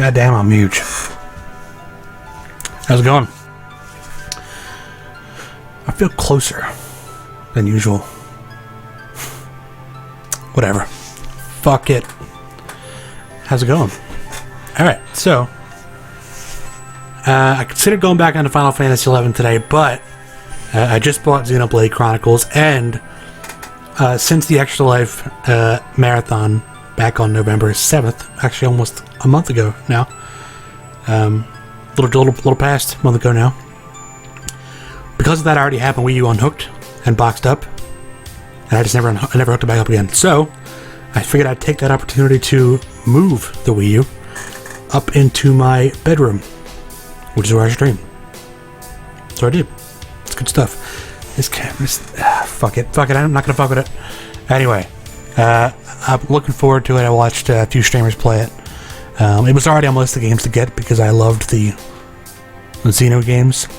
Goddamn, I'm huge. How's it going? I feel closer than usual. Whatever. Fuck it. How's it going? Alright, so I considered going back onto Final Fantasy XI today, but I just bought Xenoblade Chronicles, and since the Extra Life marathon back on November 7th, actually almost a month ago now, little past a month ago now, because of that already happened, Wii U unhooked and boxed up, and I never hooked it back up again. So I figured I'd take that opportunity to move the Wii U up into my bedroom, which is where I stream. So I did. It's good stuff. This camera's... fuck it. I'm not gonna fuck with it. Anyway, I'm looking forward to it. I watched a few streamers play it. It was already on my list of games to get because I loved the Xeno games.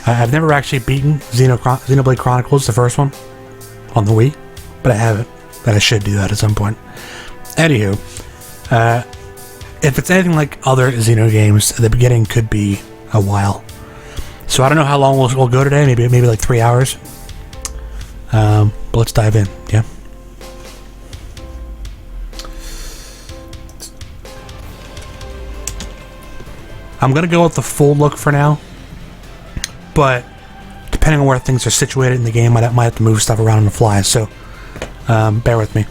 I've never actually beaten Xenoblade Chronicles, the first one, on the Wii, but I haven't. But I should do that at some point. Anywho, if it's anything like other Xeno games, the beginning could be a while. So I don't know how long we'll go today. Maybe like 3 hours. But let's dive in. Yeah. I'm gonna go with the full look for now, but depending on where things are situated in the game, I might have to move stuff around on the fly. So bear with me.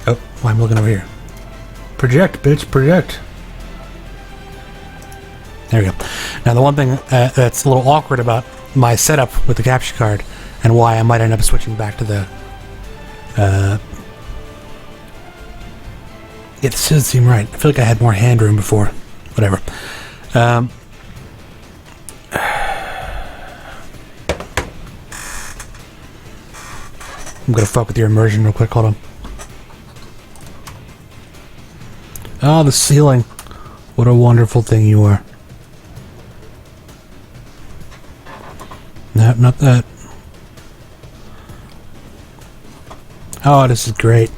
Oh, why am I looking over here? Project, bitch, project. There we go. Now, the one thing that's a little awkward about my setup with the capture card, and why I might end up switching back to the... yeah, this doesn't seem right. I feel like I had more hand room before. Whatever. I'm gonna fuck with your immersion real quick. Hold on. Oh, the ceiling. What a wonderful thing you are. No, not that. Oh, this is great.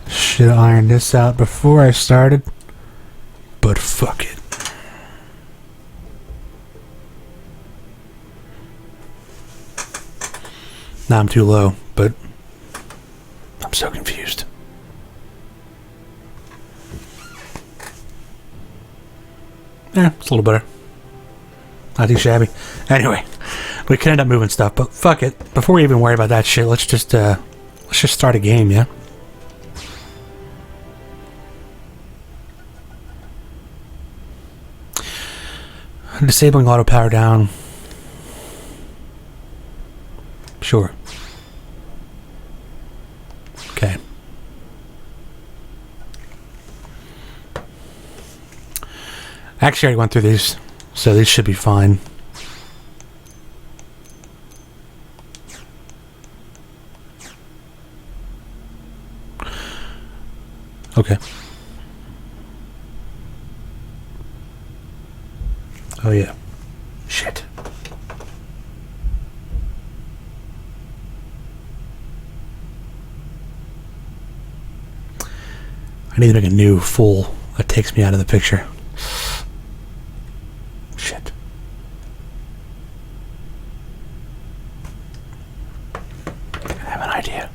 Should have ironed this out before I started. But fuck it. Now I'm too low, but I'm so confused. Yeah, it's a little better. Not too shabby. Anyway, we can end up moving stuff, but fuck it. Before we even worry about that shit, let's just start a game, yeah? Disabling auto power down. Sure. Okay. Actually, I already went through these, so these should be fine. Okay. Oh yeah. Shit. I need like a new full that takes me out of the picture. Shit. I have an idea.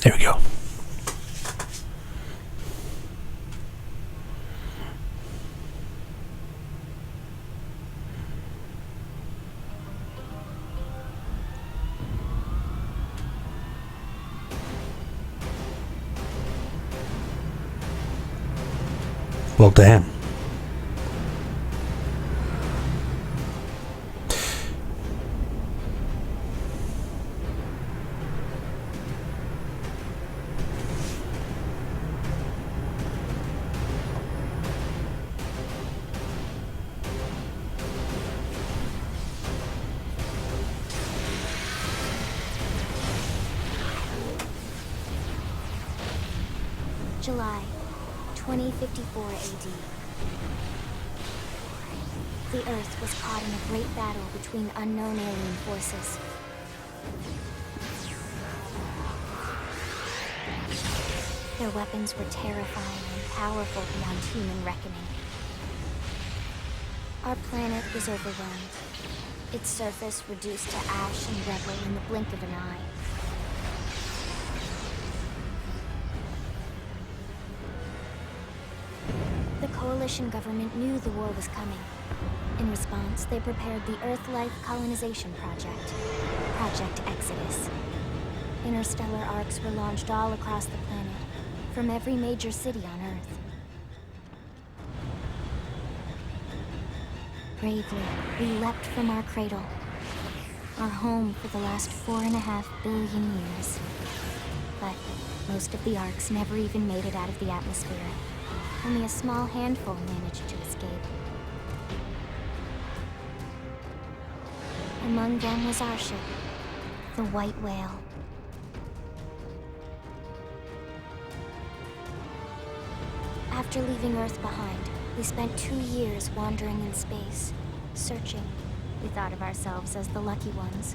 There we go. Well, damn. July 2054 AD. The Earth was caught in a great battle between unknown alien forces. Their weapons were terrifying and powerful beyond human reckoning. Our planet was overwhelmed, its surface reduced to ash and rubble in the blink of an eye. The Coalition government knew the war was coming. In response, they prepared the Earth-Life Colonization Project, Project Exodus. Interstellar arcs were launched all across the planet, from every major city on Earth. Bravely, we leapt from our cradle, our home for the last 4.5 billion years. But most of the arcs never even made it out of the atmosphere. Only a small handful managed to escape. Among them was our ship, the White Whale. After leaving Earth behind, we spent 2 years wandering in space, searching. We thought of ourselves as the lucky ones,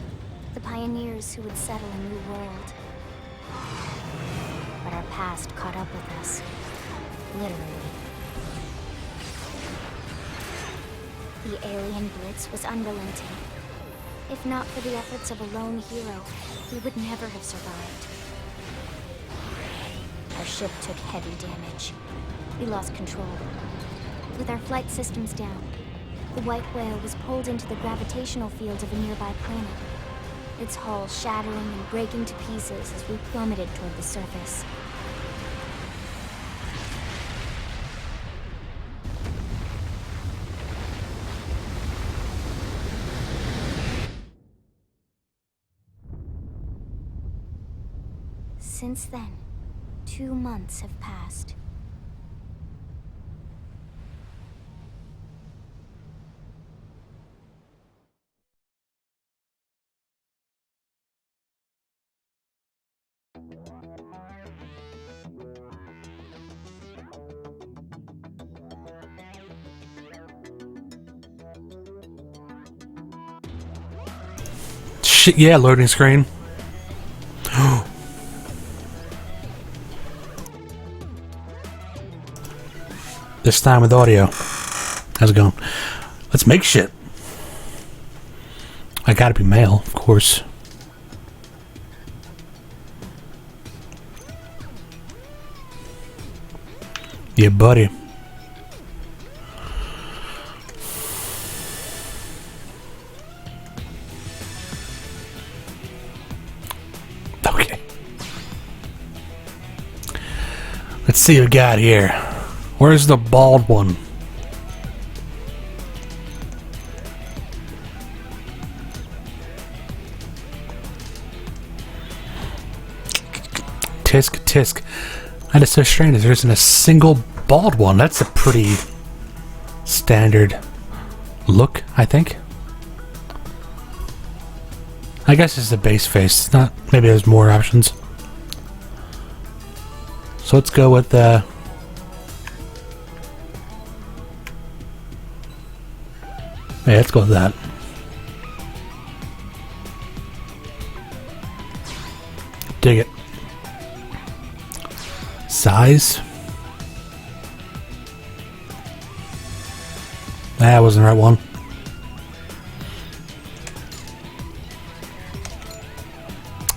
the pioneers who would settle a new world. But our past caught up with us. Literally. The alien blitz was unrelenting. If not for the efforts of a lone hero, we would never have survived. Our ship took heavy damage. We lost control. With our flight systems down, the White Whale was pulled into the gravitational field of a nearby planet, its hull shattering and breaking to pieces as we plummeted toward the surface. Since then, 2 months have passed. Shit, yeah, loading screen. This time with audio. How's it going? Let's make shit. I gotta be male, of course. Yeah, buddy. Okay. Let's see what we got here. Where's the bald one? Tisk, tisk. That is so strange. There isn't a single bald one. That's a pretty standard look, I think. I guess it's the base face. It's not. Maybe there's more options. So let's go with the. Yeah, let's go with that. Dig it. Size? That wasn't the right one.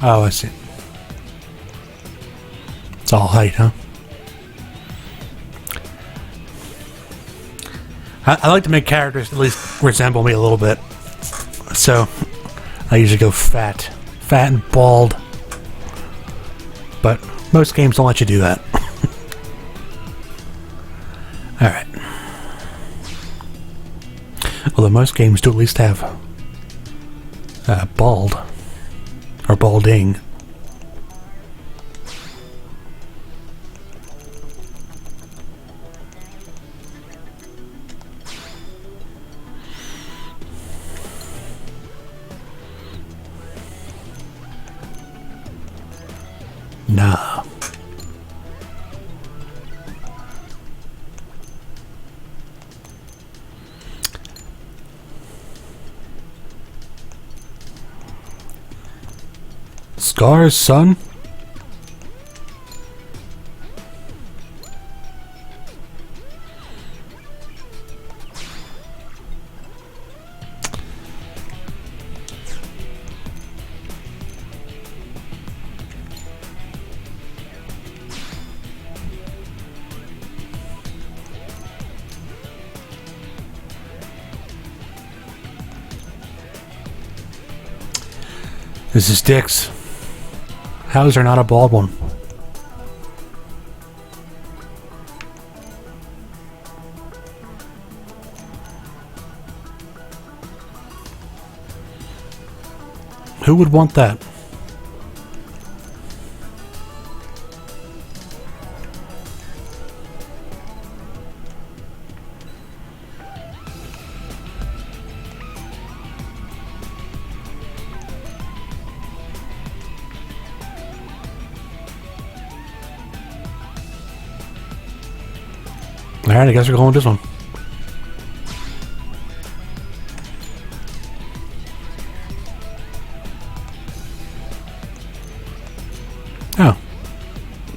Oh, I see. It's all height, huh? I like to make characters at least resemble me a little bit. So, I usually go fat. Fat and bald. But most games don't let you do that. Alright. Although most games do at least have bald or balding. Nah. Scars, son. This is Dix. How is there not a bald one? Who would want that? Alright, I guess we're going with this one. Oh.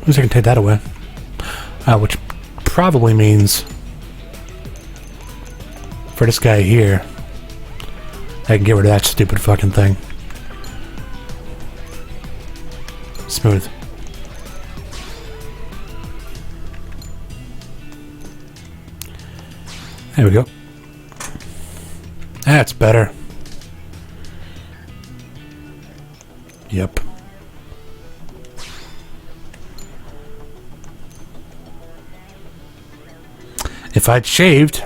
At least I can take that away. Which probably means for this guy here, I can get rid of that stupid fucking thing. Smooth. There we go. That's better. Yep. If I'd shaved,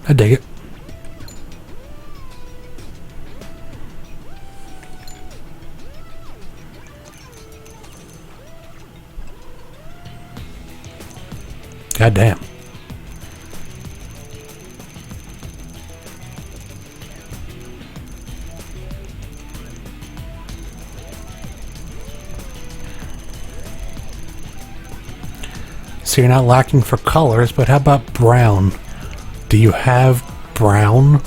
I dig it. God damn. So you're not lacking for colors, but how about brown? Do you have brown?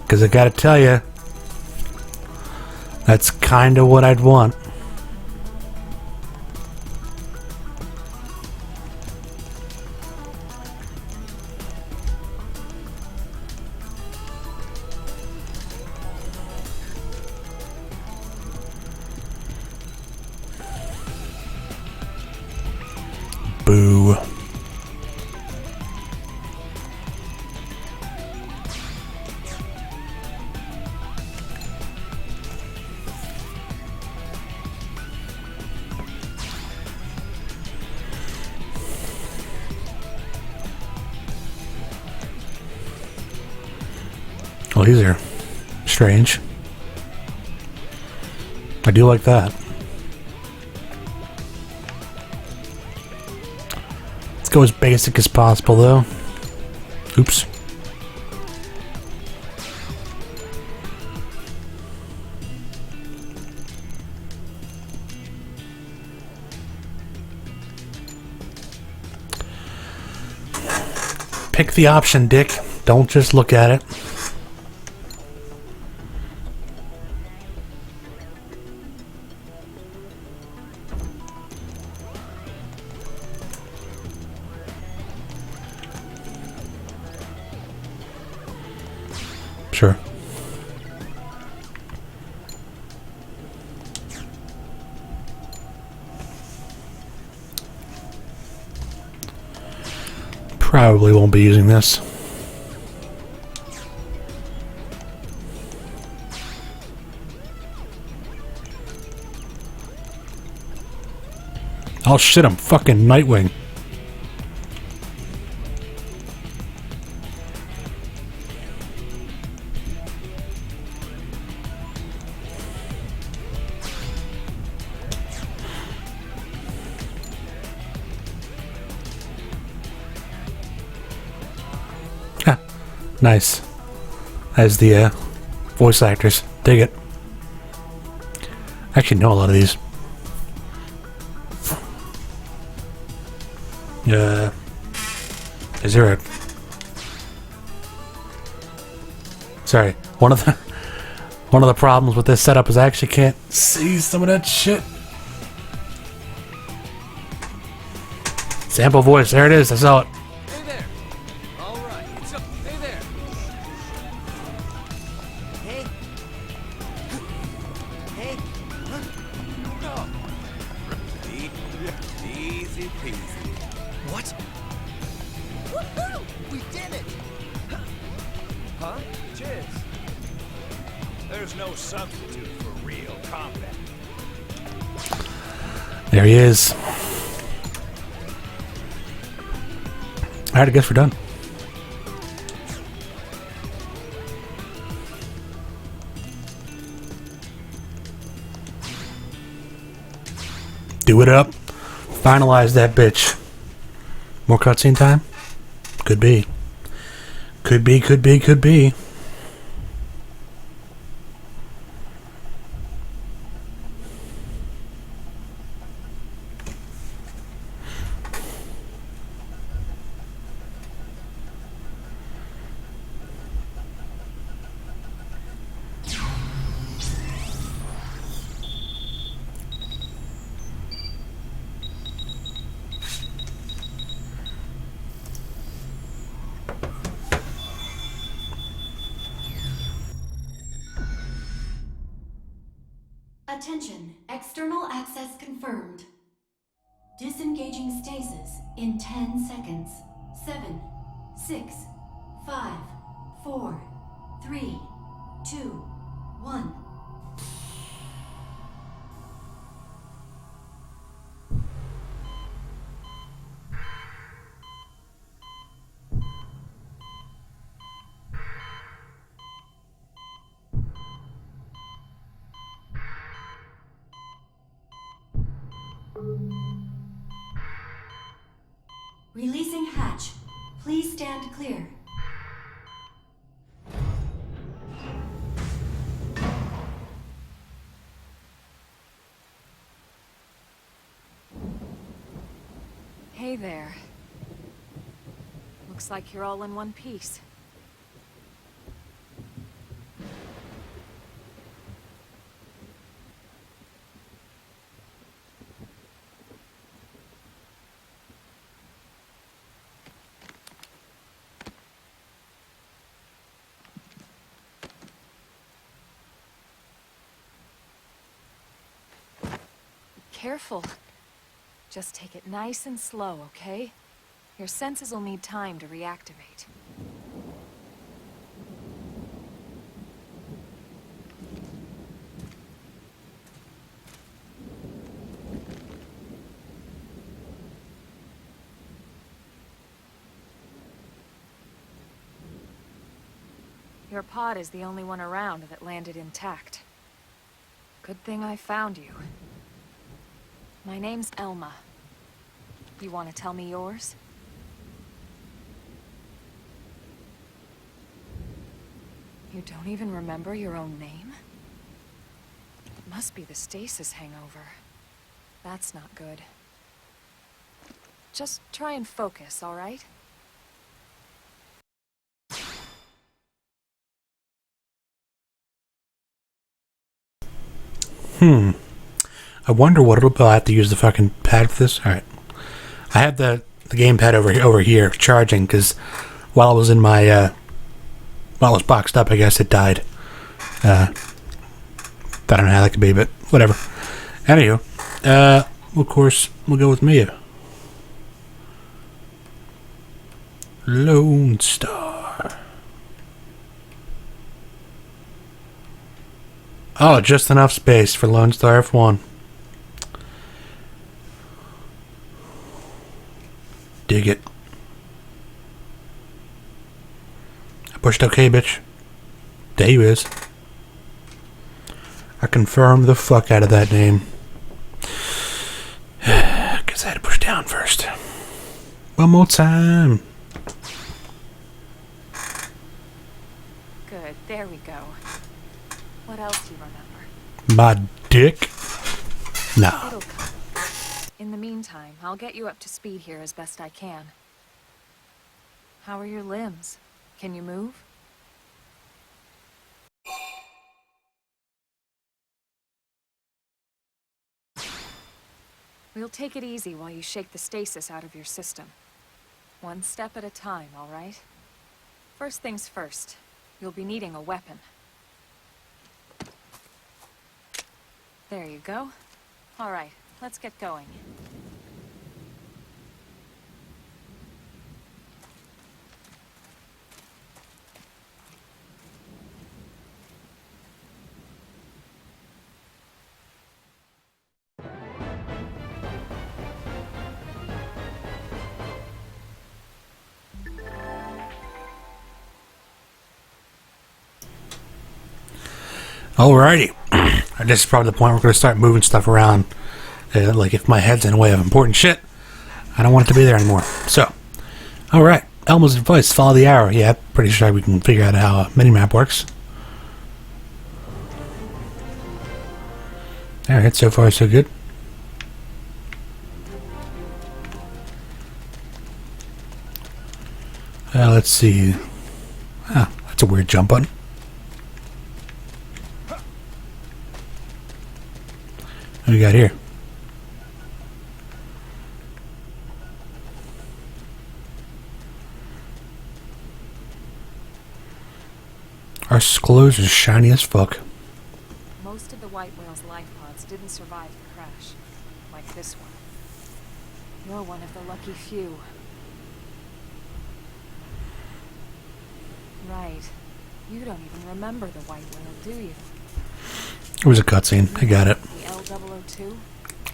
Because I gotta tell you, that's kind of what I'd want. Boo. Well, these are strange. I do like that. Let's go as basic as possible, though. Oops. Pick the option, Dick. Don't just look at it. Sure. Probably won't be using this. Oh shit, I'm fucking Nightwing. Nice. As the voice actors. Dig it. I actually know a lot of these. Is there a... Sorry. One of the problems with this setup is I actually can't see some of that shit. Sample voice. There it is. I saw it. There he is. Alright, I guess we're done. Do it up. Finalize that bitch. More cutscene time? Could be. Could be, could be, could be. Attention, external access confirmed. Disengaging stasis in 10 seconds. 7, 6, 5, 4, 3, 2, 1. Releasing hatch. Please stand clear. Hey there. Looks like you're all in one piece. Careful. Just take it nice and slow, okay? Your senses will need time to reactivate. Your pod is the only one around that landed intact. Good thing I found you. My name's Elma. You want to tell me yours? You don't even remember your own name? It must be the stasis hangover. That's not good. Just try and focus, all right? I wonder what it'll be. I have to use the fucking pad for this. All right, I had the gamepad over here charging because while I was in my while it was boxed up, I guess it died. I don't know how that could be, but whatever. Anywho, of course we'll go with Mia. Lone Star. Oh, just enough space for Lone Star F1. Dig it. I pushed OK, bitch. There you is. I confirmed the fuck out of that name. Guess I had to push down first. One more time. Good, there we go. What else do you remember? My dick? Nah. It'll come. In the meantime, I'll get you up to speed here as best I can. How are your limbs? Can you move? We'll take it easy while you shake the stasis out of your system. One step at a time, all right? First things first, you'll be needing a weapon. There you go. All right, let's get going. Alrighty. This is probably the point where we're going to start moving stuff around. Like, if my head's in the way of important shit, I don't want it to be there anymore. So, alright. Elmo's advice, follow the arrow. Yeah, pretty sure we can figure out how a minimap works. Alright, so far so good. Let's see. Ah, that's a weird jump button. What do we got here? Our clothes are shiny as fuck. Most of the White Whale's life pods didn't survive the crash, like this one. You're one of the lucky few. Right. You don't even remember the White Whale, do you? It was a cutscene. I got it. The L-002?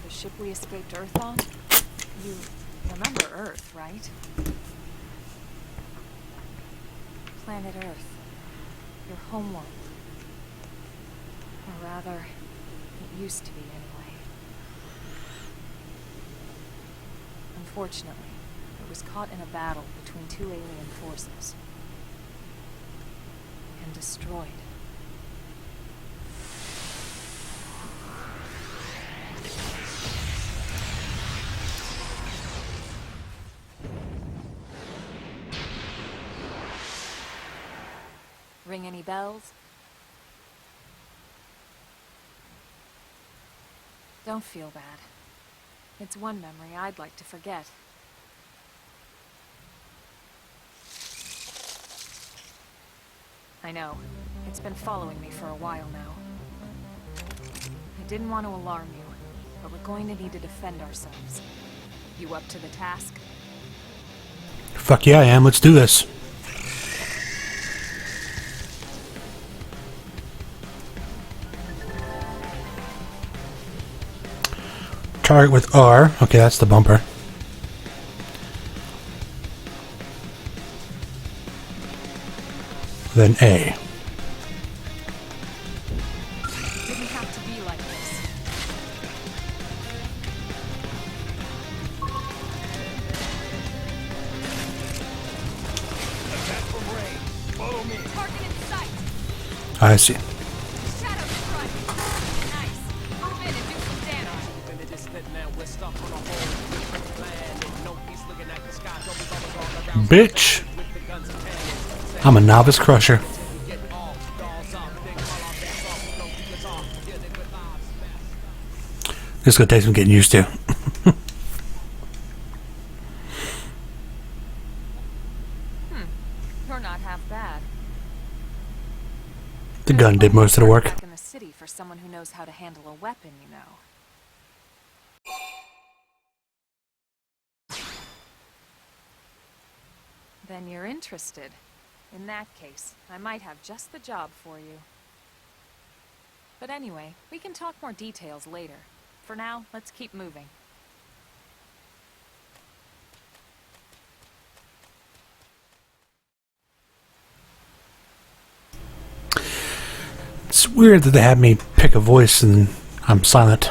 The ship we escaped Earth on? You remember Earth, right? Planet Earth. Your homeworld. Or rather, it used to be anyway. Unfortunately, it was caught in a battle between two alien forces. And destroyed. Ring any bells? Don't feel bad. It's one memory I'd like to forget. I know. It's been following me for a while now. I didn't want to alarm you, but we're going to need to defend ourselves. You up to the task? Fuck yeah, I am. Let's do this. Target with R. Okay, that's the bumper. Then A. Didn't have to be like this. Attack from Ray. Follow me. Target in sight. I see. Shadow strike. Nice. Move in and do some damage. Into this net now, we're stuck on a whole different land. Ain't no peace looking at the sky. Double bubbles all around. Bitch. With the guns and cannons. I'm a novice crusher. Get off. Dolls up. Big call our backs off. Don't keep us off. Dealing with lives fast. This is gonna take some getting used to. You're not half bad. The gun did most of the work. Back in the city for someone who knows how to handle a weapon, you know. Then you're interested. In that case, I might have just the job for you. But anyway, we can talk more details later. For now, let's keep moving. It's weird that they had me pick a voice and I'm silent.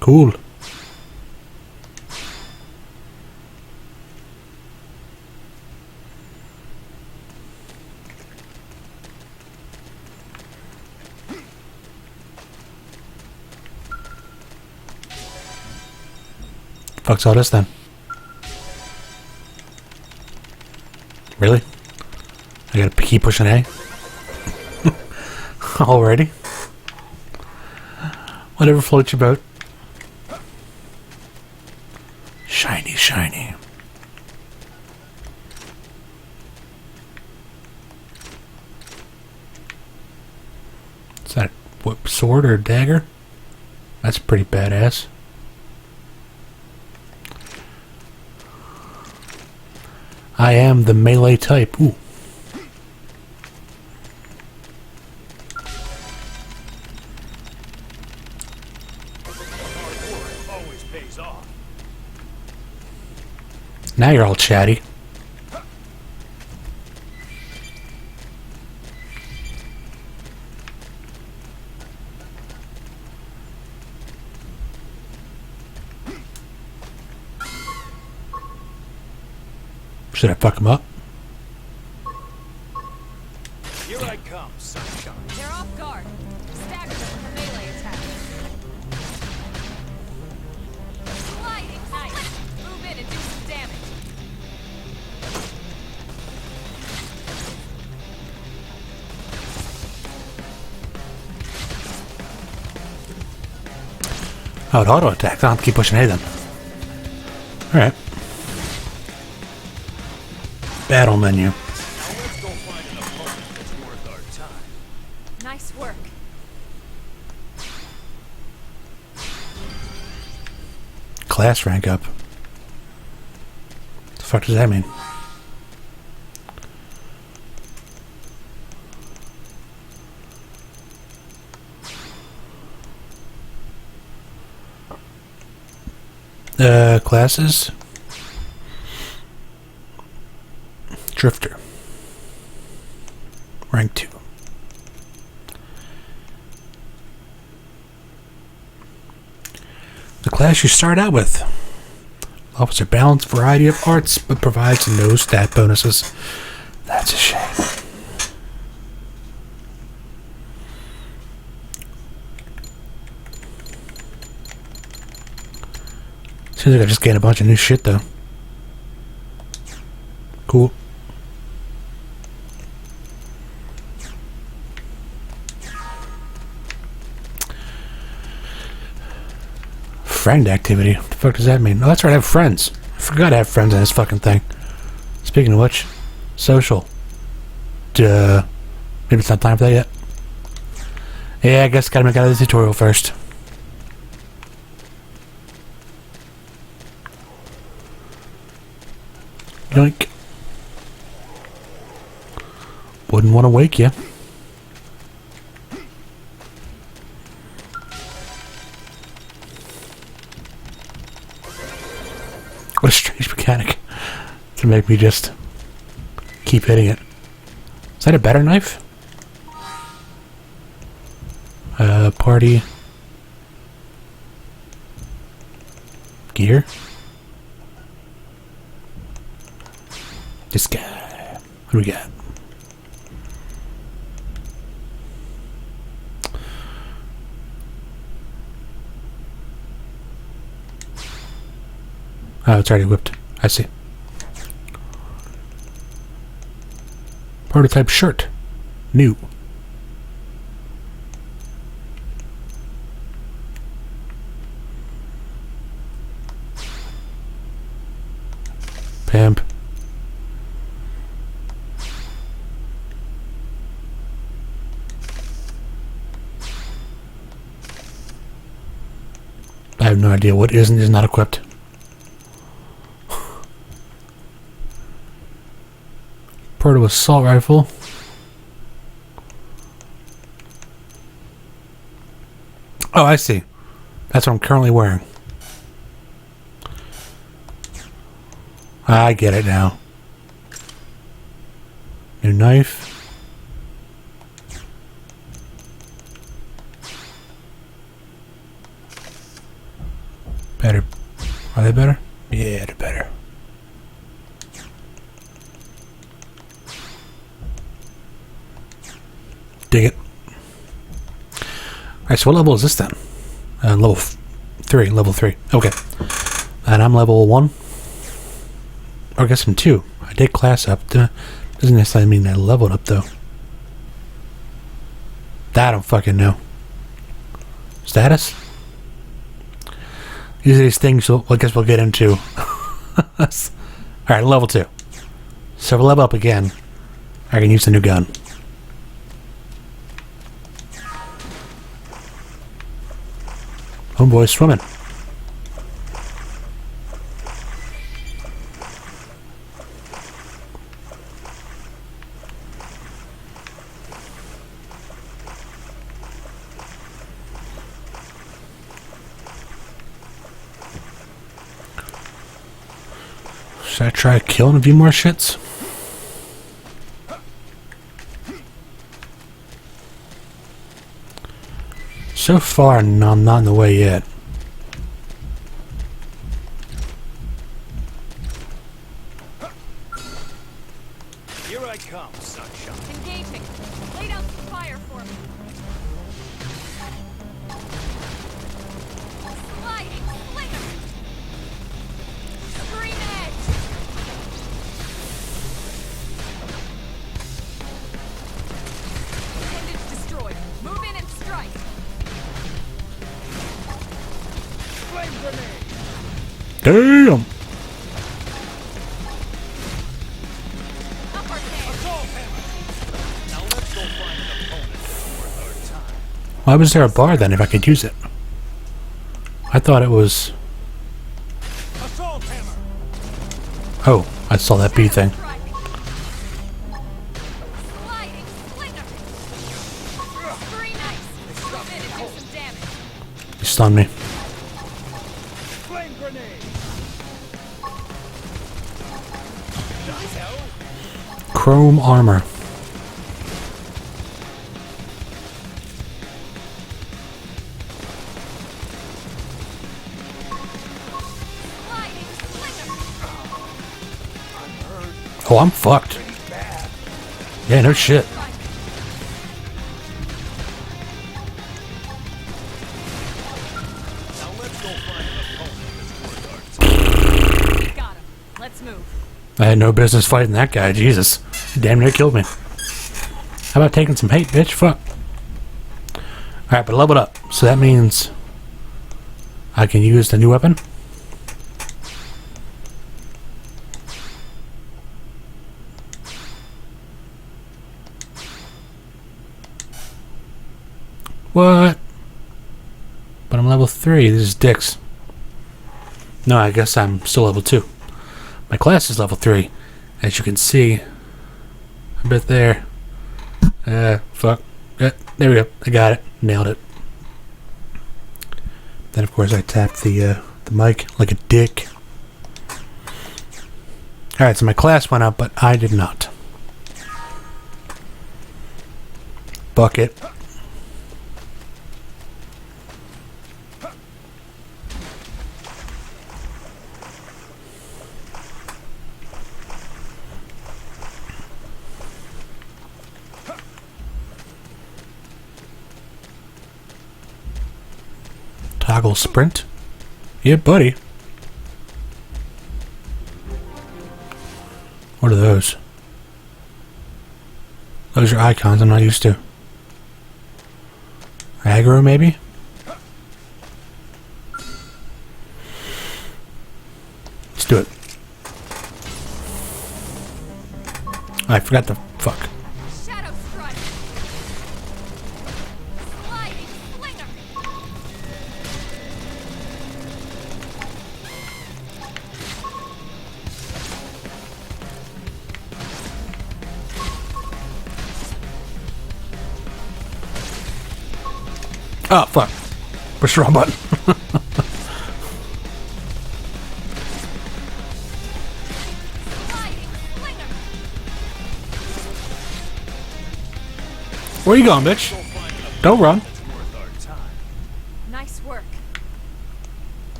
Cool. Fuck's all this then? Really? I gotta keep pushing A? Already? Whatever floats your boat. Shiny, shiny. Is that what, sword or dagger? That's pretty badass. I am the melee type. Ooh. Always pays off. Now you're all chatty. Should I fuck him up? Here I come, sunshine. They're off guard. Stagger them with a melee attack. Sliding knife. Move in and do some damage. Oh, it auto attack. I'll have to keep pushing A then. Alright. Battle menu. Now let's go find an opponent that's worth our time. Nice work. Class rank up. The fuck does that mean? Classes. Drifter. Rank 2. The class you start out with offers a balanced variety of arts but provides no stat bonuses. That's a shame. Seems like I just gained a bunch of new shit though. Cool. Friend activity? What the fuck does that mean? Oh, that's right, I have friends. I forgot I have friends on this fucking thing. Speaking of which, social. Duh. Maybe it's not time for that yet. Yeah, I guess gotta make out of the tutorial first. Yoink. Wouldn't want to wake you. What a strange mechanic to make me just keep hitting it. Is that a better knife? Party. Gear. This guy. What do we got? Oh, it's already whipped. I see. Prototype shirt. New. Pimp. have no idea what is and is not equipped. Proto assault rifle. Oh, I see. That's what I'm currently wearing. I get it now. New knife. Better. Are they better? Yeah, they're better. Dig it. Alright, so what level is this then? Level 3. Level 3. Okay. And I'm level 1. Or I guess I'm 2. I did class up. Doesn't necessarily mean I leveled up though. That I don't fucking know. Status? These are these things I guess we'll get into. Alright, level 2. So we'll level up again. I can use the new gun. Homeboy's swimming. Should I try killing a few more shits? So far, no, I'm not in the way yet. Here I come, sunshine. Engaging. Lay down some fire for me. Sliding slinger. Scream edge. Appendage destroyed. Move in and strike. Flame grenade. Damn! Upper hand. Assault hammer. Now let's go find an opponent for a third time. Why was there a bar then if I could use it? I thought it was... Assault hammer. Oh, I saw that B thing. Strike. Sliding slinger. Scream ice. Move in and do some damage. You stunned me. Flame grenade. The hell? Chrome armor. Sliding slinger. Oh, I'm fucked. Yeah, no shit. Strike. Now let's go find an opponent that's worth our time. Got him. Let's move. I had no business fighting that guy, Jesus. He damn near killed me. How about taking some hate, bitch? Fuck. Alright, but leveled up. So that means I can use the new weapon. What? But I'm level 3. This is dicks. No, I guess I'm still level 2. My class is level 3. As you can see, a bit there. Fuck. There we go. I got it. Nailed it. Then, of course, I tapped the mic like a dick. Alright, so my class went up, but I did not. Bucket. Toggle sprint. Yeah, buddy. What are those? Those are icons I'm not used to. Aggro, maybe? Let's do it. I forgot the fuck. Shadow strike. Sliding slinger. Oh, fuck. Push the wrong button. Where you going, bitch? Don't run. Nice work.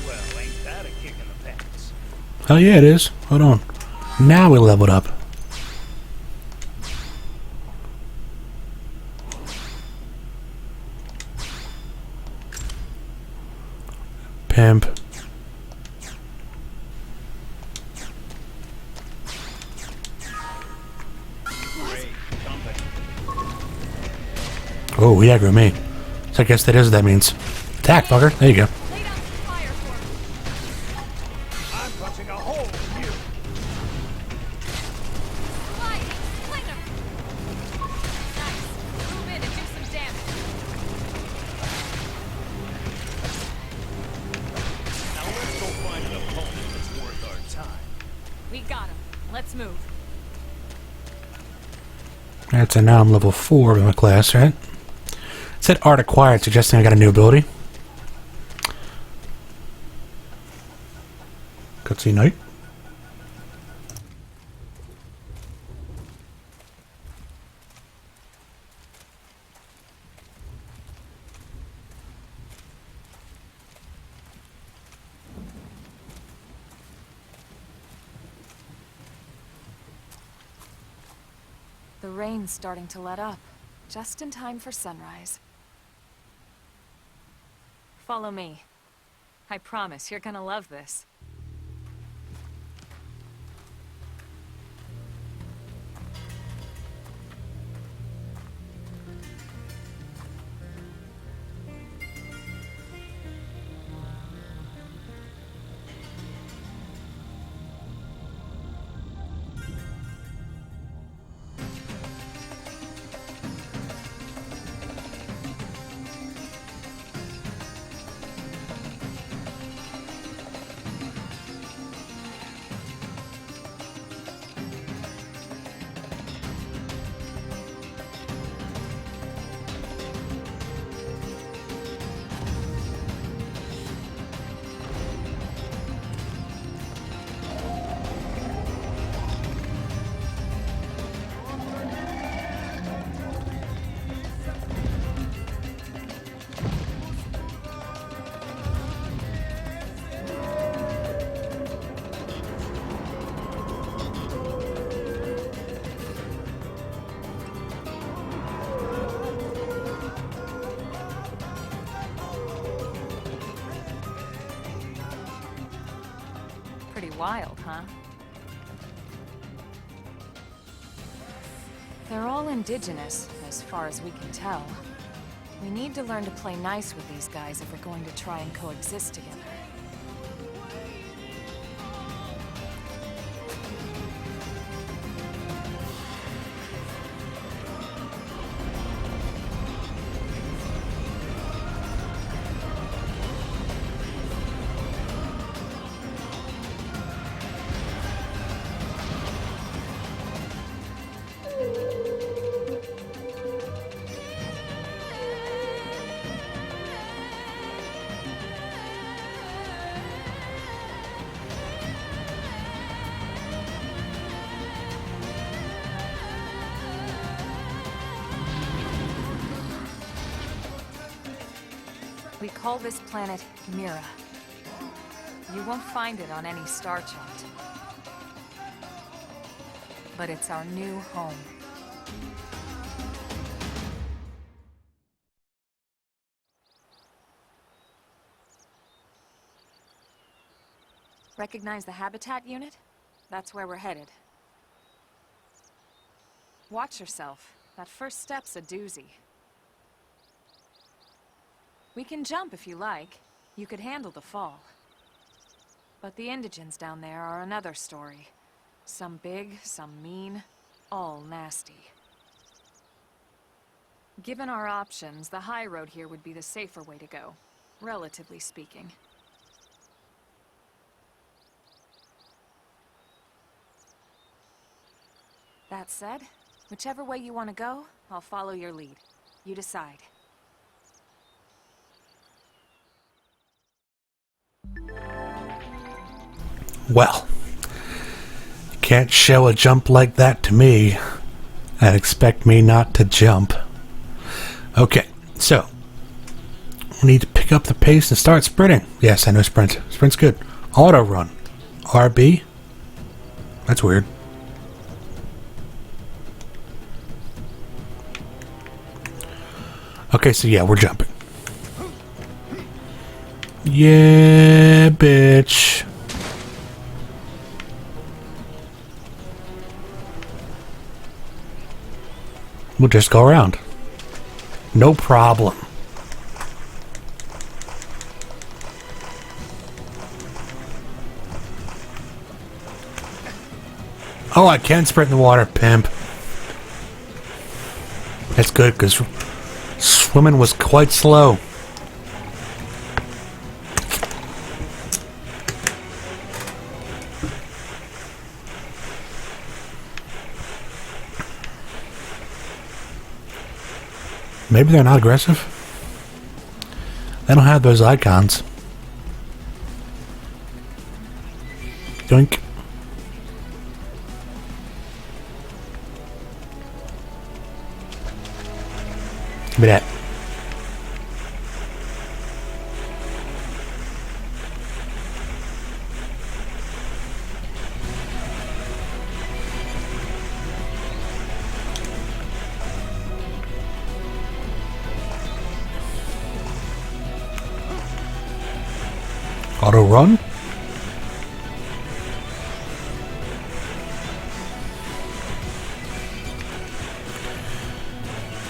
Well, ain't that a kick in the pants? Hell yeah, it is. Hold on. Now we leveled up. Pimp. Oh, he aggroed me. So I guess that is what that means. Attack, fucker. There you go. Lay down some fire for me. I'm punching a hole in you. Sliding. Fling 'em. Nice. Move in and do some damage. Now let's go find an opponent that's worth our time. We got him. Let's move. Alright, so now I'm level 4 in my class, right? It said art acquired, suggesting I got a new ability. Cutscene night. The rain's starting to let up, just in time for sunrise. Follow me. I promise you're gonna love this. Pretty wild, huh? They're all indigenous, as far as we can tell. We need to learn to play nice with these guys if we're going to try and coexist together. We call this planet Mira. You won't find it on any star chart. But it's our new home. Recognize the habitat unit? That's where we're headed. Watch yourself. That first step's a doozy. We can jump if you like. You could handle the fall. But the indigents down there are another story. Some big, some mean, all nasty. Given our options, the high road here would be the safer way to go, relatively speaking. That said, Whichever way you want to go, I'll follow your lead. You decide. Well, you can't show a jump like that to me and expect me not to jump. Okay, so we need to pick up the pace and start sprinting. Yes, I know sprint. Sprint's good. Auto run. RB? That's weird. Okay, so yeah, we're jumping. Yeah, bitch. We'll just go around. No problem. Oh, I can sprint in the water, pimp. That's good, because swimming was quite slow. Maybe they're not aggressive. They don't have those icons. Doink. Give me that. Auto run.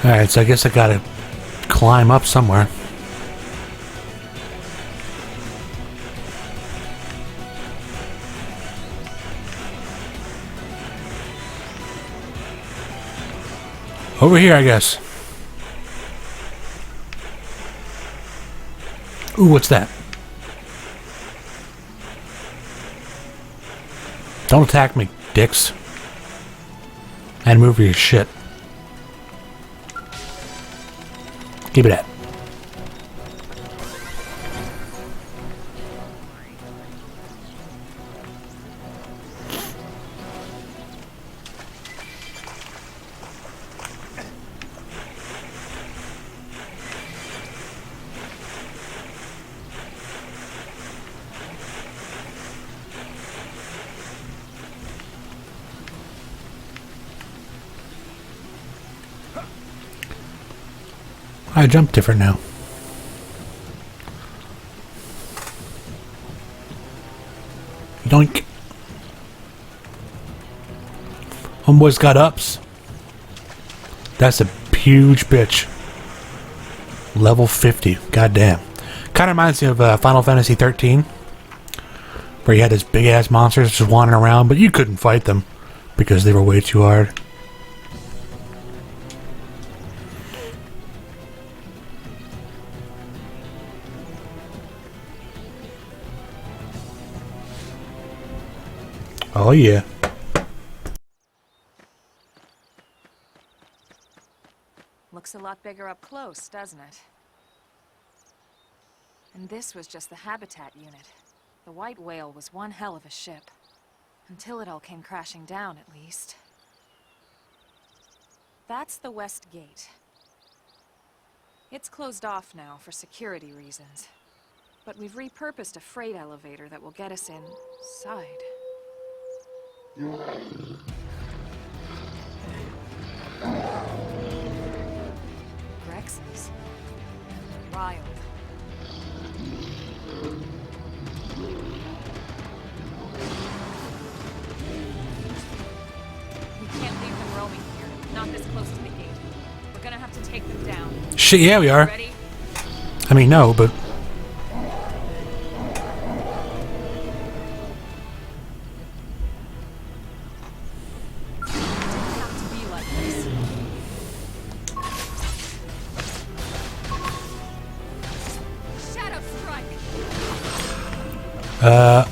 Alright, so I guess I gotta climb up somewhere. Over here, I guess. Ooh, what's that? Don't attack me, dicks. And move your shit. Give me that. I jump different now. Doink. Homeboy's got ups. That's a huge bitch. Level 50. Goddamn. Kind of reminds me of Final Fantasy 13. Where you had these big ass monsters just wandering around, but you couldn't fight them because they were way too hard. Oh yeah. Looks a lot bigger up close, doesn't it? And this was just the habitat unit. The white whale was one hell of a ship. Until it all came crashing down, at least. That's the west gate. It's closed off now for security reasons. But we've repurposed a freight elevator that will get us inside. Grexes. Wild. We can't leave them roaming here. Not this close to the gate. We're gonna have to take them down. Shit, yeah, we are. Ready? I mean, no, but...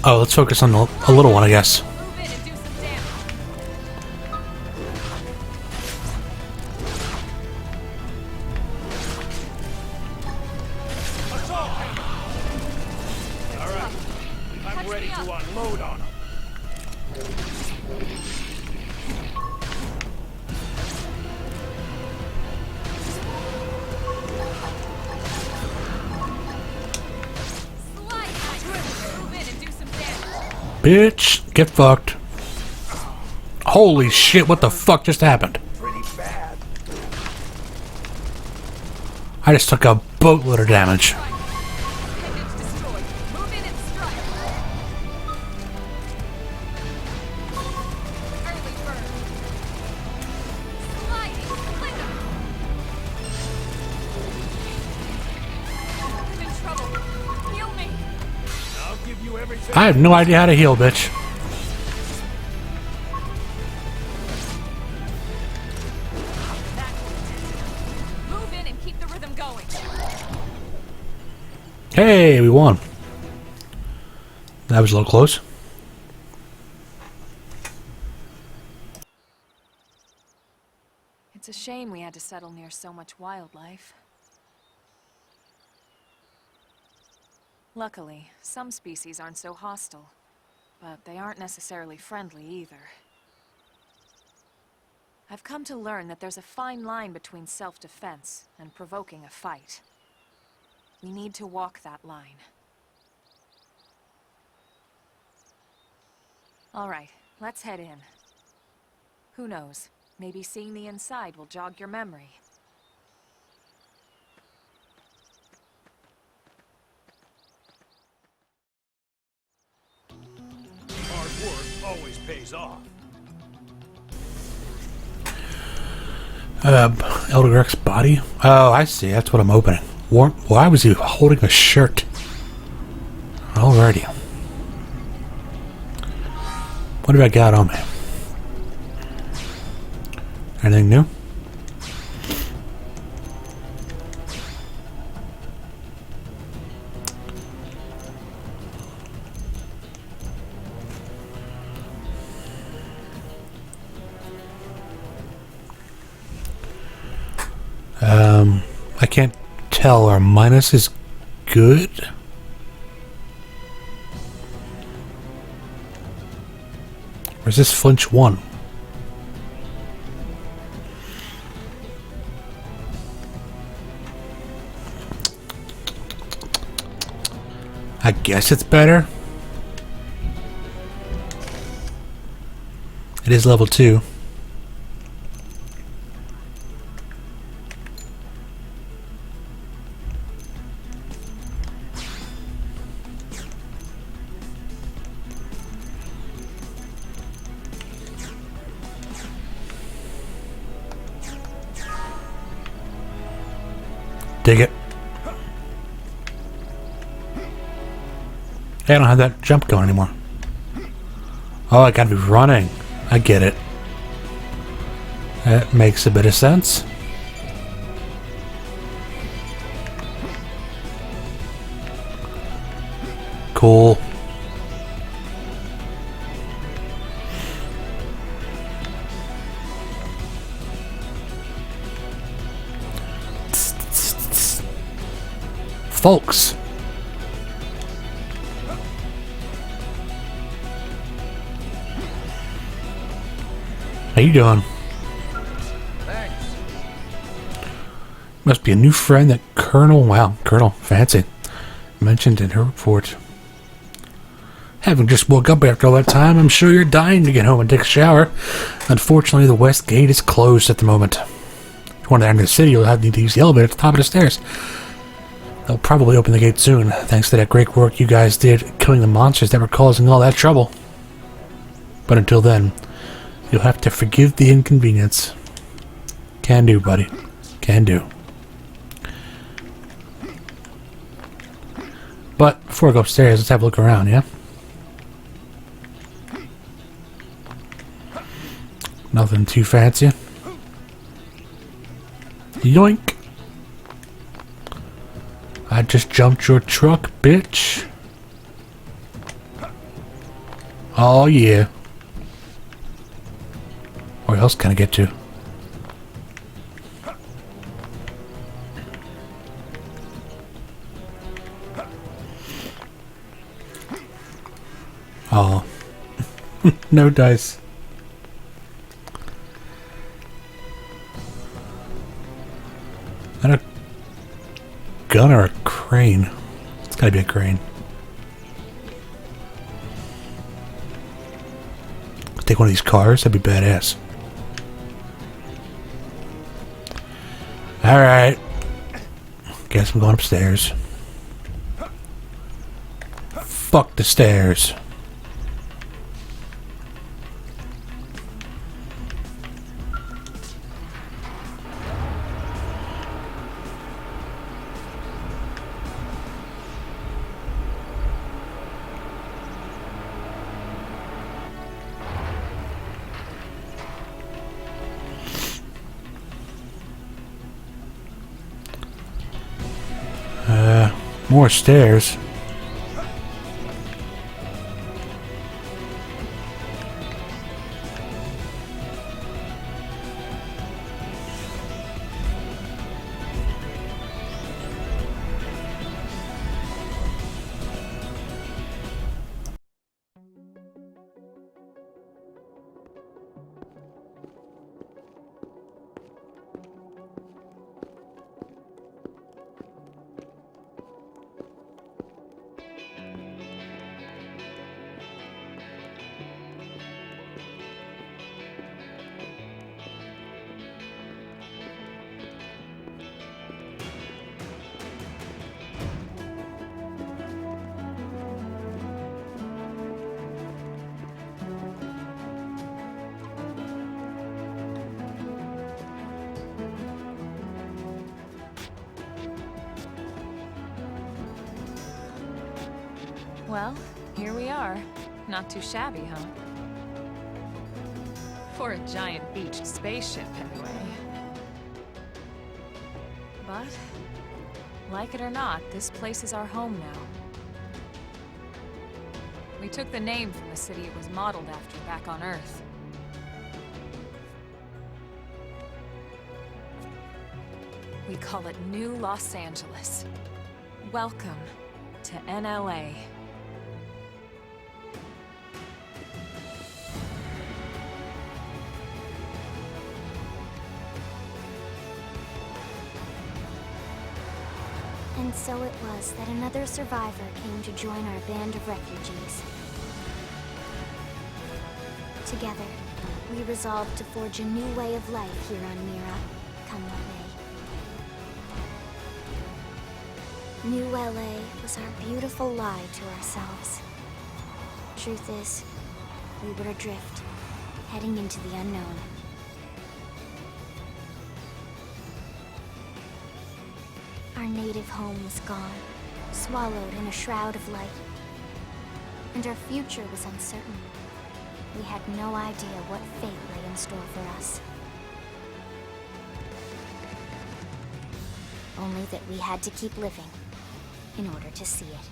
oh, let's focus on a little one, I guess. Move in and do some damage. unload on them. Move in and do some damage. Bitch, get fucked. Holy shit, what the fuck just happened? Pretty bad. I just took a boatload of damage. Appendage destroyed. Move in and strike. Early bird. Sliding. Flicker. I'm in trouble. Heal me. I'll give you everything. I have no idea how to heal, bitch. Move in and keep the rhythm going. Hey, we won. That was a little close. It's a shame we had to settle near so much wildlife. Luckily, some species aren't so hostile, but they aren't necessarily friendly either. I've come to learn that there's a fine line between self-defense and provoking a fight. We need to walk that line. All right, let's head in. Who knows? Maybe seeing the inside will jog your memory. Hard work always pays off. Elder Greg's body? Oh, I see. That's what I'm opening. Why was he holding a shirt? Alrighty. What have I got on me? Anything new? I can't tell. Our minus is good. Or is this flinch 1? I guess it's better. It is level 2. Dig it. Hey, I don't have that jump going anymore. Oh, I gotta be running. I get it. That makes a bit of sense. Cool. Folks. How you doing? Thanks. Must be a new friend that Colonel, wow, Colonel, fancy, mentioned in her report. Having just woke up after all that time, I'm sure you're dying to get home and take a shower. Unfortunately, the west gate is closed at the moment. If you want to enter the city, you'll have to use the elevator at the top of the stairs. They'll probably open the gate soon, thanks to that great work you guys did killing the monsters that were causing all that trouble. But until then, you'll have to forgive the inconvenience. Can do, buddy. Can do. But before I go upstairs, let's have a look around, yeah? Nothing too fancy. Yoink! I just jumped your truck, bitch. Oh yeah. Where else can I get to? Oh. No dice. Not a gun or a crane. It's gotta be a crane. Take one of these cars. That'd be badass. Alright. Guess I'm going upstairs. Fuck the stairs. More stairs. Well, here we are. Not too shabby, huh? For a giant beached spaceship, anyway. But, like it or not, this place is our home now. We took the name from the city it was modeled after back on Earth. We call it New Los Angeles. Welcome to NLA. And so it was that another survivor came to join our band of refugees. Together, we resolved to forge a new way of life here on Mira, come what may. New LA was our beautiful lie to ourselves. Truth is, we were adrift, heading into the unknown. Our native home was gone, swallowed in a shroud of light. And our future was uncertain. We had no idea what fate lay in store for us. Only that we had to keep living in order to see it.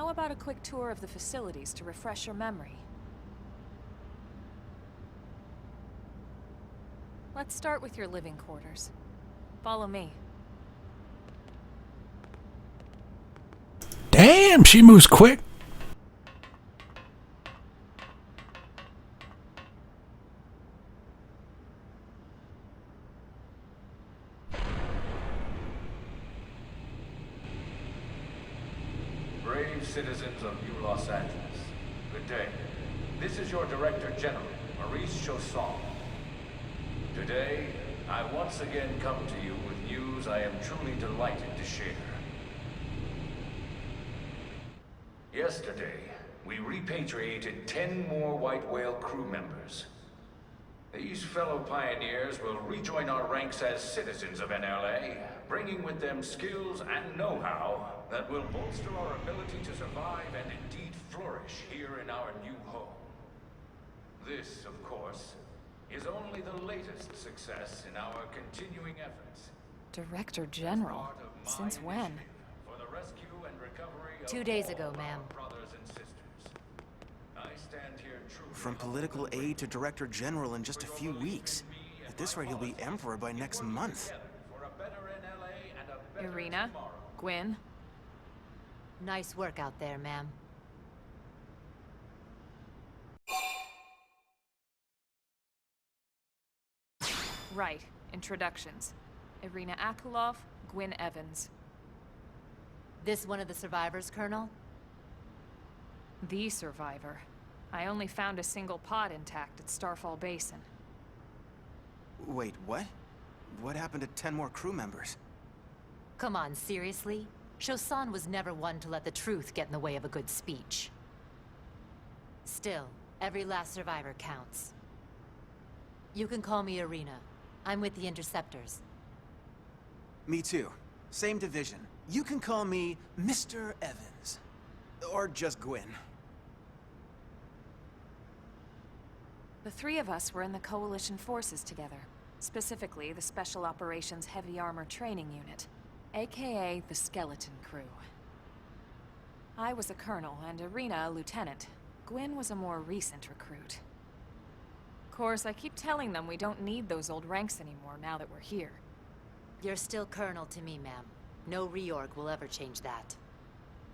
How about a quick tour of the facilities to refresh your memory? Let's start with your living quarters. Follow me. Damn, she moves quick. Brave citizens of New Los Angeles, Good day. This is your Director General, Maurice Chausson. Today, I once again come to you with news I am truly delighted to share. Yesterday, we repatriated 10 more White Whale crew members. These fellow pioneers will rejoin our ranks as citizens of NLA, bringing with them skills and know-how that will bolster our ability to survive and indeed flourish here in our new home. This, of course, is only the latest success in our continuing efforts. Director General? Part of my Since when? initiative for the rescue and recovery of 2 days all ago, our ma'am. brothers and sisters. I stand here truly From political aide to director general in just a few weeks. At this rate, he'll be emperor by next month. for a better NLA and a better Irina? tomorrow. Gwyn? Nice work out there, ma'am. Right. Introductions. Irina Akulov, Gwyn Evans. This one of the survivors, Colonel? The survivor. I only found a single pod intact at Starfall Basin. Wait, what? What happened to 10 more crew members? Come on, seriously? Chausson was never one to let the truth get in the way of a good speech. Still, every last survivor counts. You can call me Irina. I'm with the Interceptors. Me too. Same division. You can call me Mr. Evans. Or just Gwyn. The three of us were in the Coalition forces together. Specifically, the Special Operations Heavy Armor Training Unit, aka the Skeleton Crew. I was a colonel and Irina a lieutenant. Gwyn was a more recent recruit. Of course, I keep telling them we don't need those old ranks anymore now that we're here. You're still Colonel to me, ma'am. No reorg will ever change that.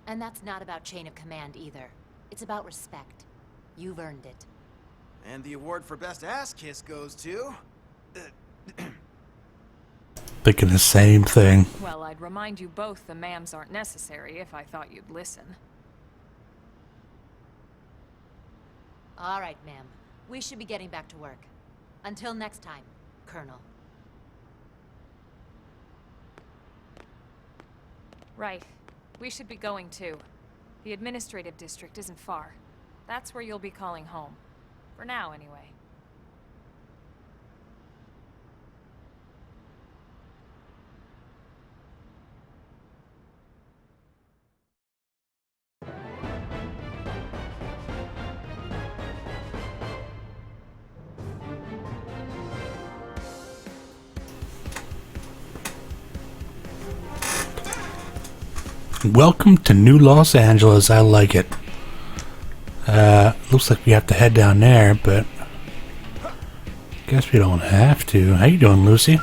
And that's not about chain of command either. It's about respect. You've earned it. And the award for best ass kiss goes to... Thinking the same thing. Well, I'd remind you both the ma'ams aren't necessary if I thought you'd listen. All right, ma'am. We should be getting back to work. Until next time, Colonel. Right. We should be going too. The administrative district isn't far. That's where you'll be calling home. For now, anyway. Welcome to New Los Angeles. I like it. Looks like we have to head down there, but guess we don't have to. How you doing, Lucy?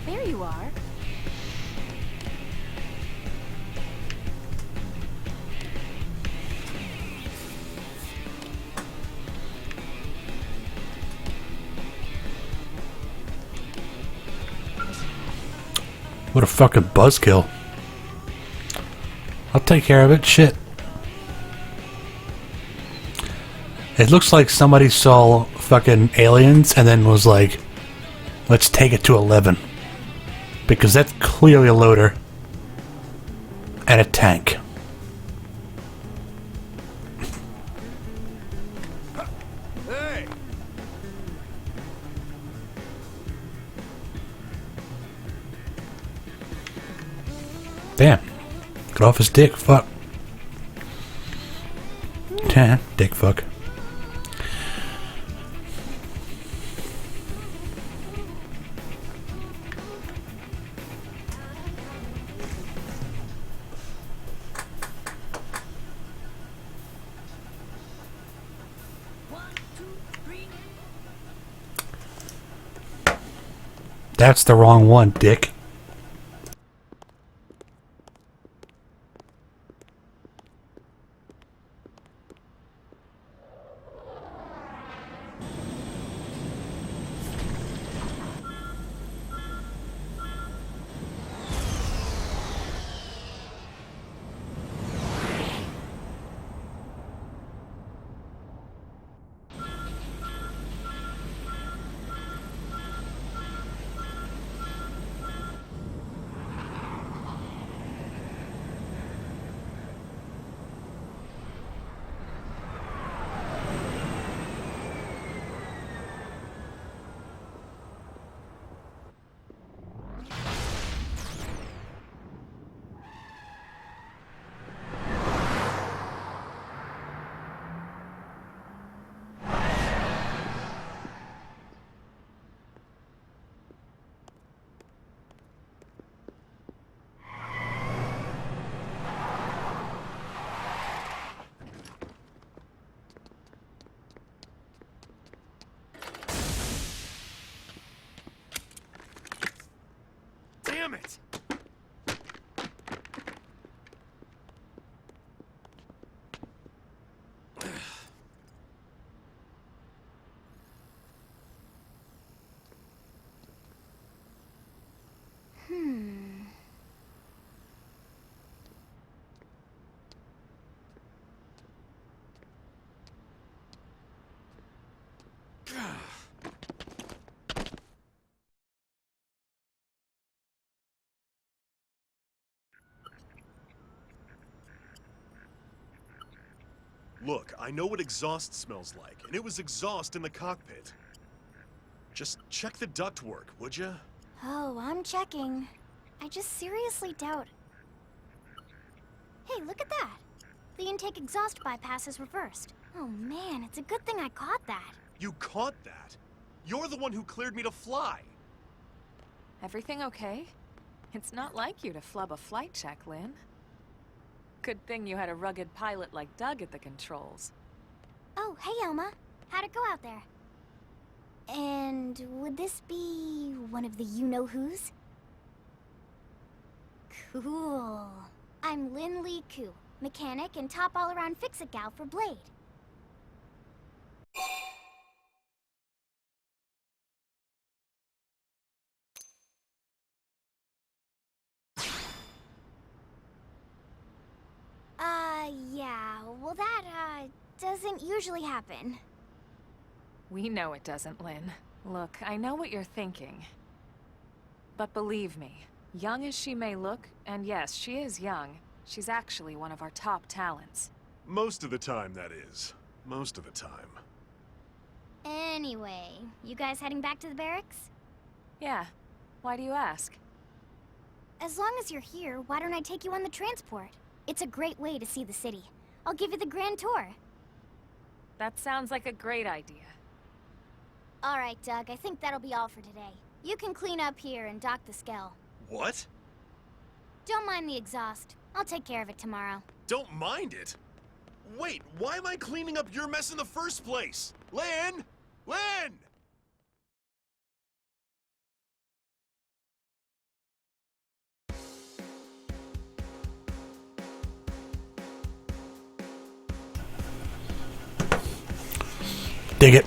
There you are. What a fucking buzzkill. I'll take care of it. Shit. It looks like somebody saw fucking aliens and then was like, let's take it to 11. Because that's clearly a loader. And a tank. Hey! Damn. Get off his dick, fuck. Dick fuck. That's the wrong one, dick. Look, I know what exhaust smells like, and it was exhaust in the cockpit. Just check the ductwork, would ya? Oh, I'm checking. I just seriously doubt... Hey, look at that! The intake exhaust bypass is reversed. Oh man, it's a good thing I caught that. You caught that? You're the one who cleared me to fly. Everything okay? It's not like you to flub a flight check, Lynn. Good thing you had a rugged pilot like Doug at the controls. Oh, hey Elma. How'd it go out there? And would this be one of the you-know-whos? Cool. I'm Lynn Lee Koo, mechanic and top all-around fix-it gal for Blade. Yeah, well that, doesn't usually happen. We know it doesn't, Lynn. Look, I know what you're thinking. But believe me, young as she may look, and yes, she is young, she's actually one of our top talents. Most of the time, that is. Most of the time. Anyway, you guys heading back to the barracks? Yeah. Why do you ask? As long as you're here, why don't I take you on the transport? It's a great way to see the city. I'll give you the grand tour. That sounds like a great idea. All right, Doug, I think that'll be all for today. You can clean up here and dock the Skell. What? Don't mind the exhaust. I'll take care of it tomorrow. Don't mind it? Wait, why am I cleaning up your mess in the first place? Lynn! Lynn! Dig it.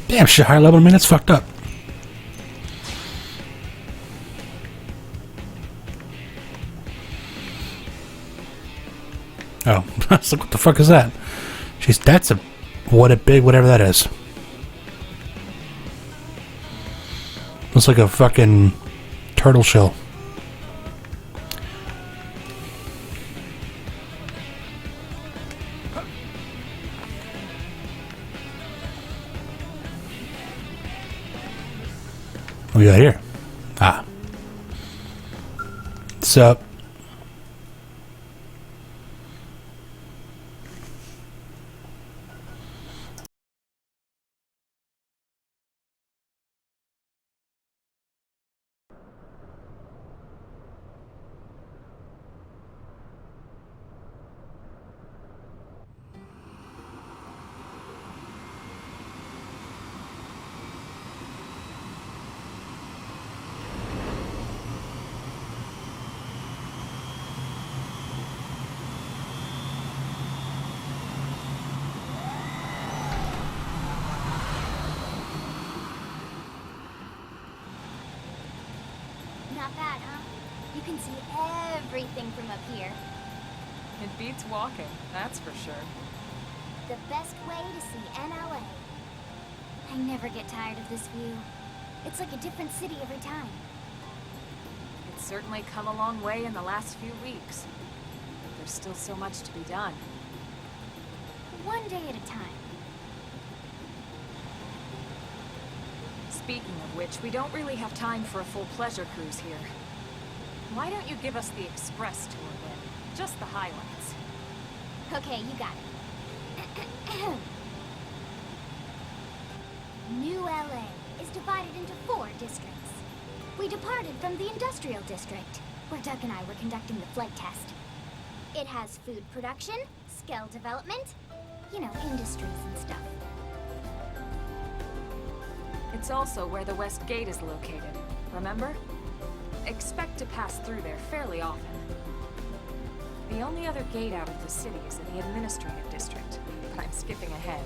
Damn shit, higher level, man, that's fucked up. Oh, I was like, what the fuck is that? Jeez, that's a... what a big whatever that is. Looks like a fucking turtle shell. What we got here? Ah. What's up? Not bad, huh? You can see everything from up here. It beats walking, that's for sure. The best way to see NLA. I never get tired of this view. It's like a different city every time. It's certainly come a long way in the last few weeks. But there's still so much to be done. One day at a time. Speaking of which, we don't really have time for a full pleasure cruise here. Why don't you give us the express tour then? Just the highlights. Okay, you got it. New LA is divided into 4 districts. We departed from the industrial district, where Doug and I were conducting the flight test. It has food production, skill development, you know, industries and stuff. It's also where the West Gate is located, remember? Expect to pass through there fairly often. The only other gate out of the city is in the administrative district, but I'm skipping ahead.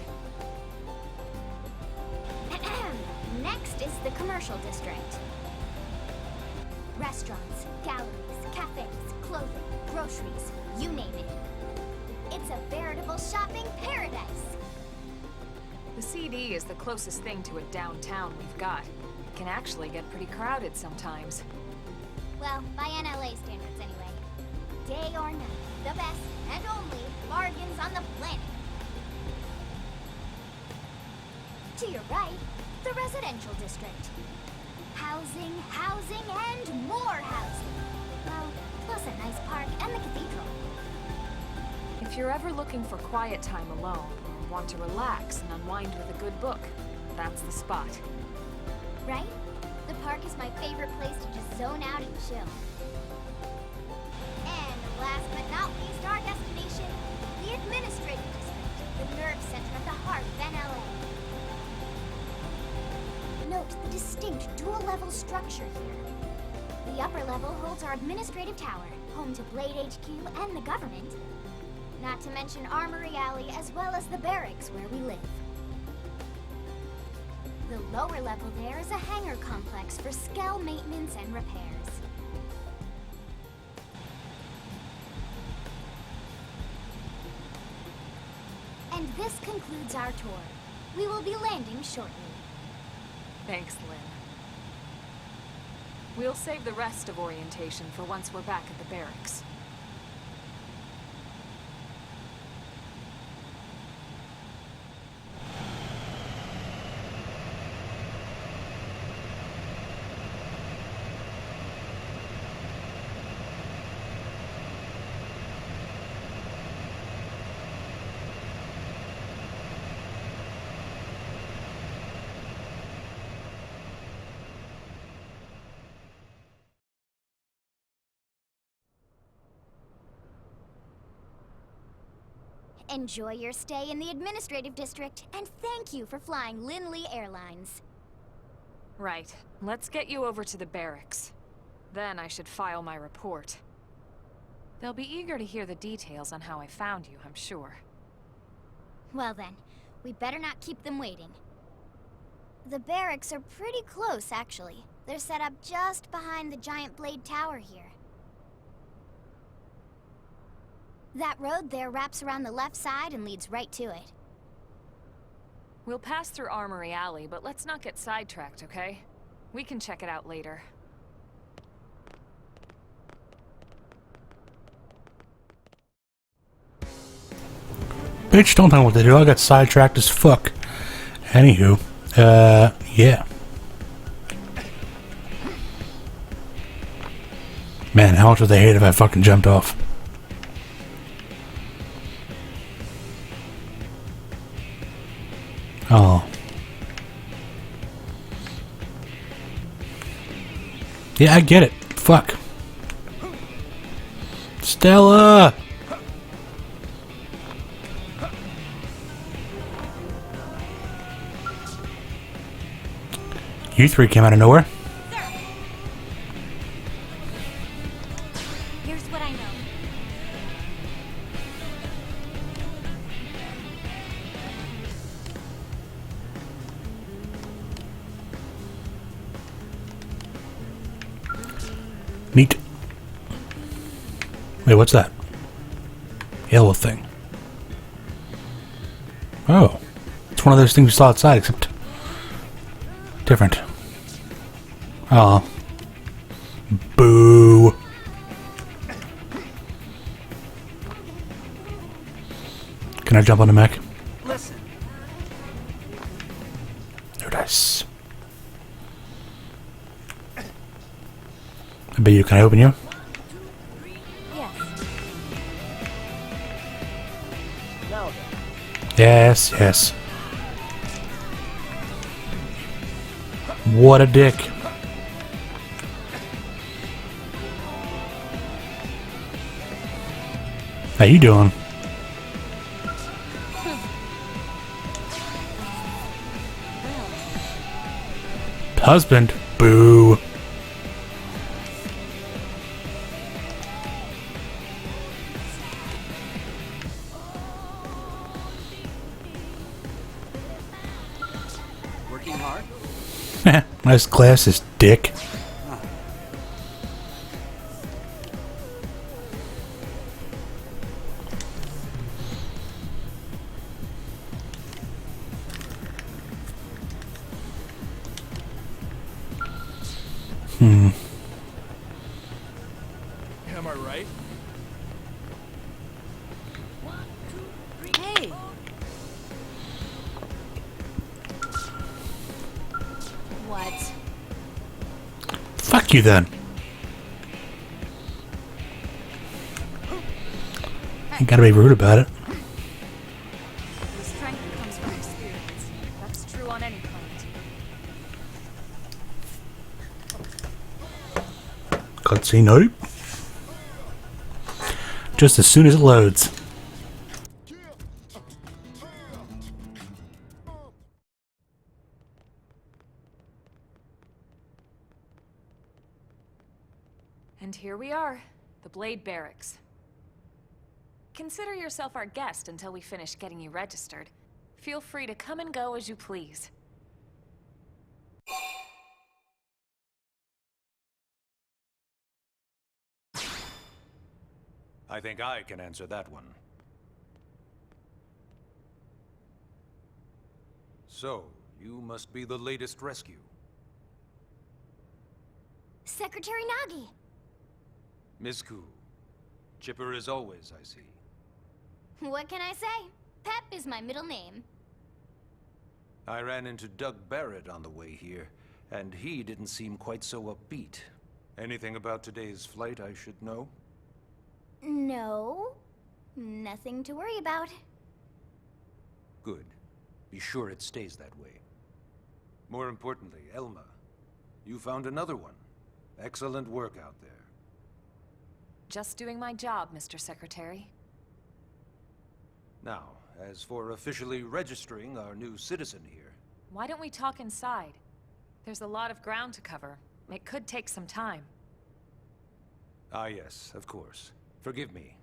Next is the commercial district. Restaurants, galleries, cafes, clothing, groceries, you name it. It's a veritable shopping paradise. The CD is the closest thing to a downtown we've got. It can actually get pretty crowded sometimes. Well, by NLA standards anyway. Day or night, the best and only bargains on the planet. To your right, the residential district. Housing, housing, and more housing. Well, plus a nice park and the cathedral. If you're ever looking for quiet time alone, or want to relax and unwind with a good book, that's the spot. Right? The park is my favorite place to just zone out and chill. And last but not least, our destination, the Administrative District, the nerve center of the heart of NLA. Note the distinct dual-level structure here. The upper level holds our administrative tower, home to Blade HQ and the government. Not to mention Armory Alley as well as the barracks where we live. The lower level there is a hangar complex for Skell maintenance and repairs. And this concludes our tour. We will be landing shortly. Thanks, Lynn. We'll save the rest of orientation for once we're back at the barracks. Enjoy your stay in the Administrative District, and thank you for flying Linley Airlines. Right. Let's get you over to the barracks. Then I should file my report. They'll be eager to hear the details on how I found you, I'm sure. Well then, we better not keep them waiting. The barracks are pretty close, actually. They're set up just behind the giant blade tower here. That road there wraps around the left side and leads right to it. We'll pass through Armory Alley, but let's not get sidetracked, okay? We can check it out later. Bitch, don't tell me what to do. I got sidetracked as fuck. Anywho, yeah. Man, how much would they hate if I fucking jumped off? Oh. Yeah, I get it. Fuck. Stella! You three came out of nowhere. Here's what I know. Neat. Wait, what's that? Yellow thing. Oh. It's one of those things you saw outside, except different. Oh. Boo. Can I jump on the mech? Listen. No dice. I bet you. Can I open you? Yes. Now then. Yes, yes. What a dick. How you doing? Husband? Boo. Working hard? Nice glasses, dick. you then. You gotta be rude about it. The strength comes from experience. That's true on any planet. Cutscene nope. Just as soon as it loads. And here we are, the Blade Barracks. Consider yourself our guest until we finish getting you registered. Feel free to come and go as you please. I think I can answer that one. So, you must be the latest rescue. Secretary Nagi! Ms. Ku. Chipper as always, I see. What can I say? Pep is my middle name. I ran into Doug Barrett on the way here, and he didn't seem quite so upbeat. Anything about today's flight I should know? No. Nothing to worry about. Good. Be sure it stays that way. More importantly, Elma, you found another one. Excellent work out there. Just doing my job, Mr. Secretary. Now, as for officially registering our new citizen here... Why don't we talk inside? There's a lot of ground to cover. It could take some time. Ah yes, of course. Forgive me.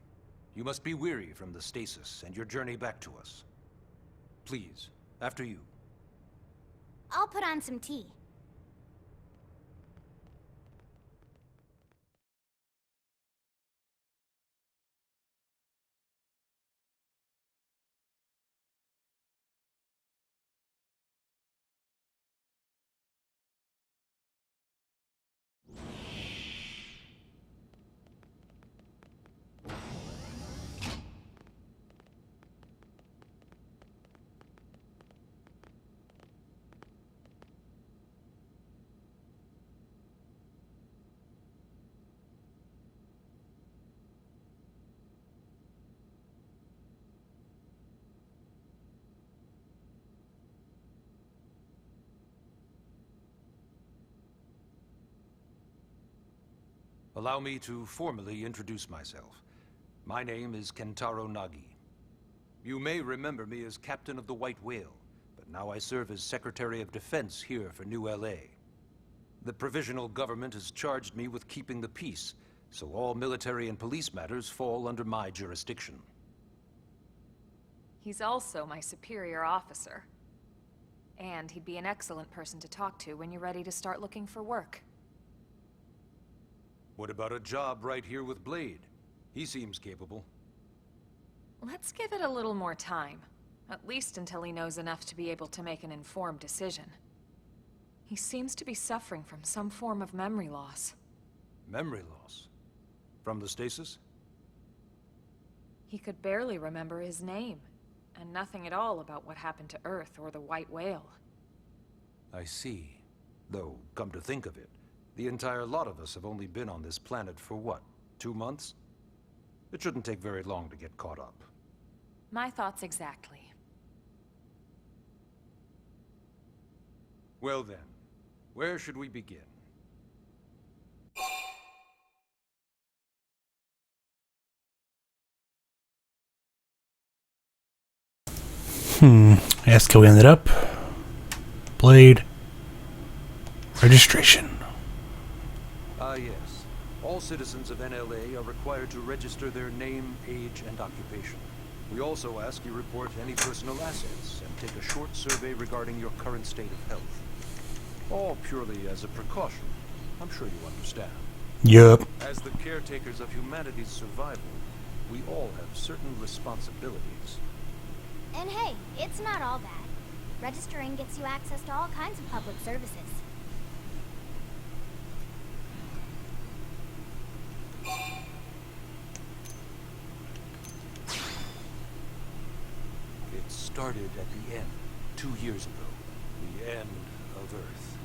You must be weary from the stasis and your journey back to us. Please, after you. I'll put on some tea. Allow me to formally introduce myself. My name is Kentaro Nagi. You may remember me as Captain of the White Whale, but now I serve as Secretary of Defense here for New LA. The provisional government has charged me with keeping the peace, so all military and police matters fall under my jurisdiction. He's also my superior officer. And he'd be an excellent person to talk to when you're ready to start looking for work. What about a job right here with Blade? He seems capable. Let's give it a little more time. At least until he knows enough to be able to make an informed decision. He seems to be suffering from some form of memory loss. Memory loss? From the stasis? He could barely remember his name, and nothing at all about what happened to Earth or the White Whale. I see. Though, come to think of it, the entire lot of us have only been on this planet for what, 2 months? It shouldn't take very long to get caught up. My thoughts exactly. Well then, where should we begin? Ask how we ended up. Blade. Registration. Ah yes. All citizens of NLA are required to register their name, age, and occupation. We also ask you report any personal assets and take a short survey regarding your current state of health. All purely as a precaution. I'm sure you understand. Yup. As the caretakers of humanity's survival, we all have certain responsibilities. And hey, it's not all bad. Registering gets you access to all kinds of public services. It started at the end, 2 years ago. The end of Earth.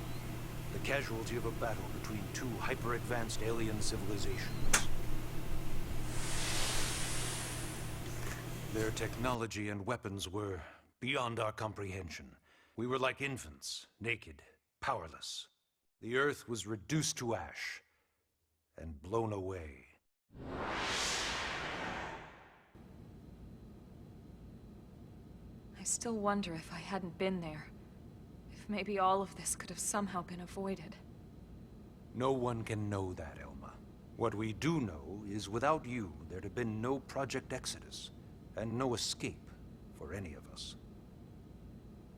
the casualty of a battle between two hyper-advanced alien civilizations. Their technology and weapons were beyond our comprehension. We were like infants, naked, powerless. The Earth was reduced to ash and blown away. I still wonder if I hadn't been there. If maybe all of this could have somehow been avoided. No one can know that, Elma. What we do know is without you, there'd have been no Project Exodus, and no escape for any of us.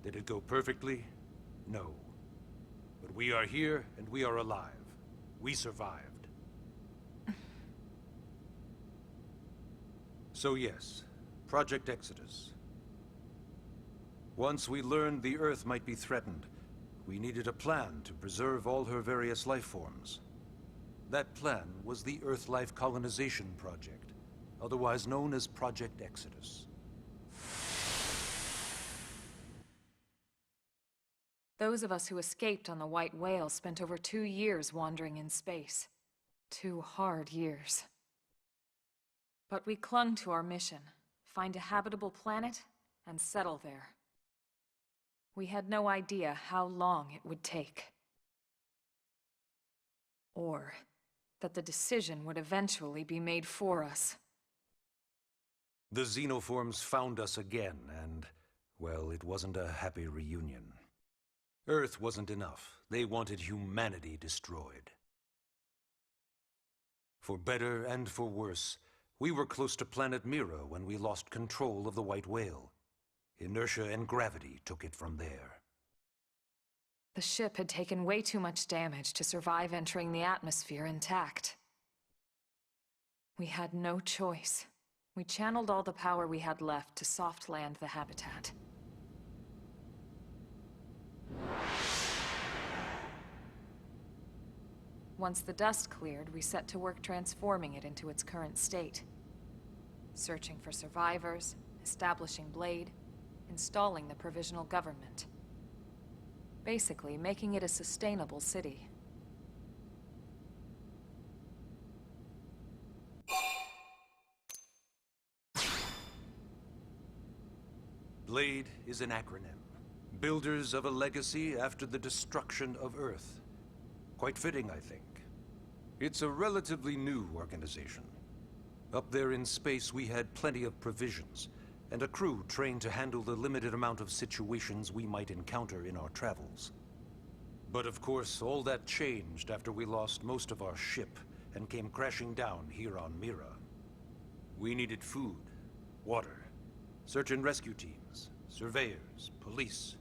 Did it go perfectly? No. But we are here, and we are alive. We survived. So yes, Project Exodus. Once we learned the Earth might be threatened, we needed a plan to preserve all her various life forms. That plan was the Earth Life Colonization Project, otherwise known as Project Exodus. Those of us who escaped on the White Whale spent over 2 years wandering in space. 2 hard years. But we clung to our mission, find a habitable planet and settle there. We had no idea how long it would take. Or that the decision would eventually be made for us. The Xenoforms found us again, and, well, it wasn't a happy reunion. Earth wasn't enough. They wanted humanity destroyed. For better and for worse, we were close to planet Mira when we lost control of the White Whale. Inertia and gravity took it from there. The ship had taken way too much damage to survive entering the atmosphere intact. We had no choice. We channeled all the power we had left to soft land the habitat. Once the dust cleared, we set to work transforming it into its current state. Searching for survivors, establishing Blade, installing the provisional government. Basically, making it a sustainable city. Blade is an acronym. Builders of a legacy after the destruction of Earth. Quite fitting, I think. It's a relatively new organization. Up there in space, we had plenty of provisions, and a crew trained to handle the limited amount of situations we might encounter in our travels. But of course, all that changed after we lost most of our ship and came crashing down here on Mira. We needed food, water, search and rescue teams, surveyors, police.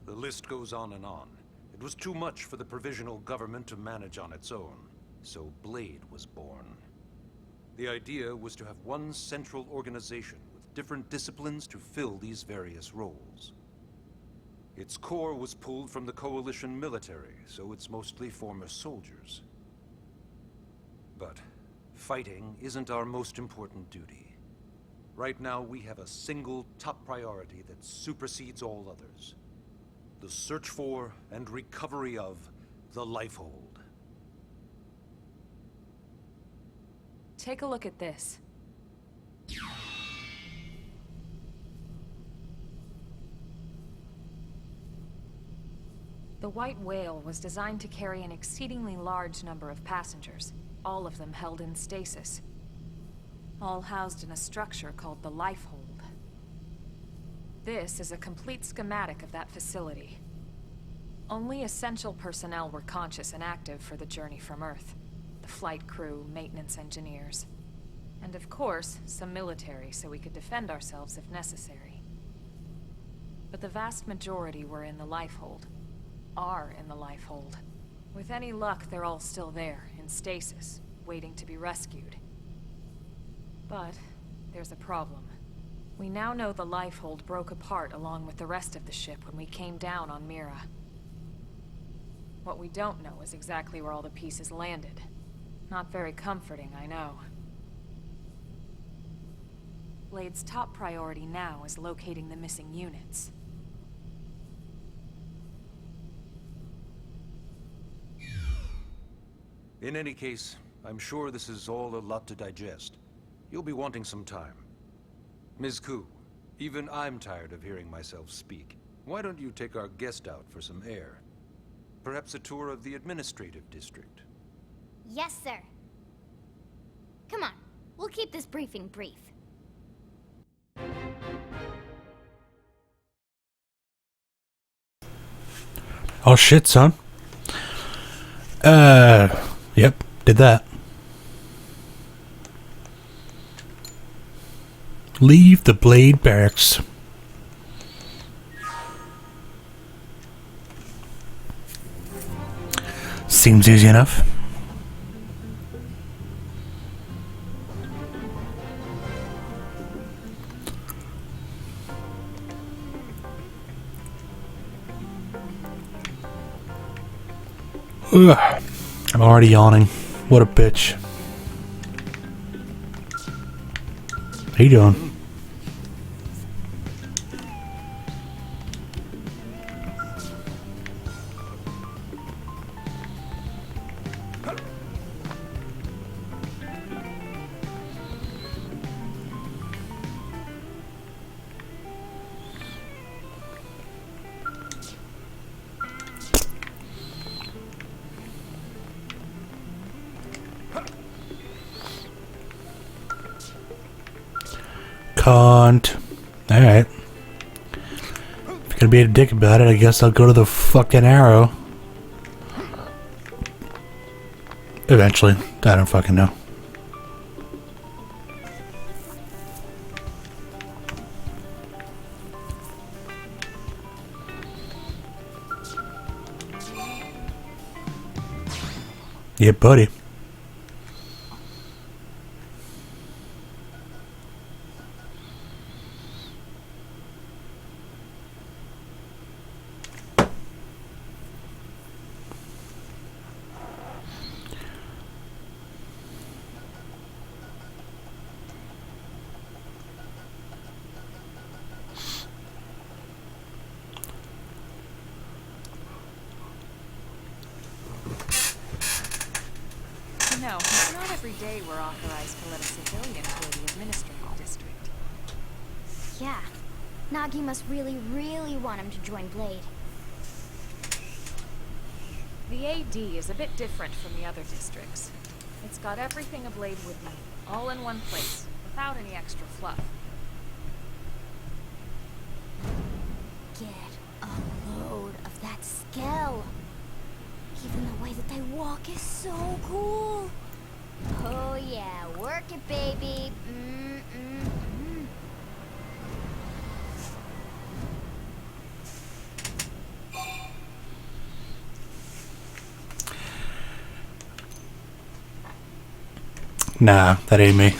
The list goes on and on. It was too much for the provisional government to manage on its own, so Blade was born. The idea was to have one central organization with different disciplines to fill these various roles. Its core was pulled from the Coalition military, so it's mostly former soldiers. But fighting isn't our most important duty. Right now, we have a single top priority that supersedes all others. The search for and recovery of the Lifehold. Take a look at this. The White Whale was designed to carry an exceedingly large number of passengers, all of them held in stasis. All housed in a structure called the Lifehold. This is a complete schematic of that facility. Only essential personnel were conscious and active for the journey from Earth. The flight crew, maintenance engineers. And of course, some military so we could defend ourselves if necessary. But the vast majority were in the Lifehold. Are in the Lifehold. With any luck, they're all still there, in stasis, waiting to be rescued. But there's a problem. We now know the Lifehold broke apart along with the rest of the ship when we came down on Mira. What we don't know is exactly where all the pieces landed. Not very comforting, I know. Blade's top priority now is locating the missing units. In any case, I'm sure this is all a lot to digest. You'll be wanting some time. Ms. Koo, even I'm tired of hearing myself speak. Why don't you take our guest out for some air? Perhaps a tour of the administrative district. Yes, sir. Come on, we'll keep this briefing brief. Oh shit, son. Yep, did that. Leave the Blade Barracks. Seems easy enough. Ugh. I'm already yawning. What a bitch. How you doing? Can't. Alright. If you're gonna be a dick about it, I guess I'll go to the fucking arrow. Eventually. I don't fucking know. Yeah, buddy. No, it's not every day we're authorized to let a civilian tour the administrative district. Yeah. Nagi must really, really want him to join Blade. The AD is a bit different from the other districts. It's got everything a Blade would need, all in one place, without any extra fluff. Get a load of that skill. Even the way that they walk is so cool. Oh yeah, work it, baby. Nah, that ain't me.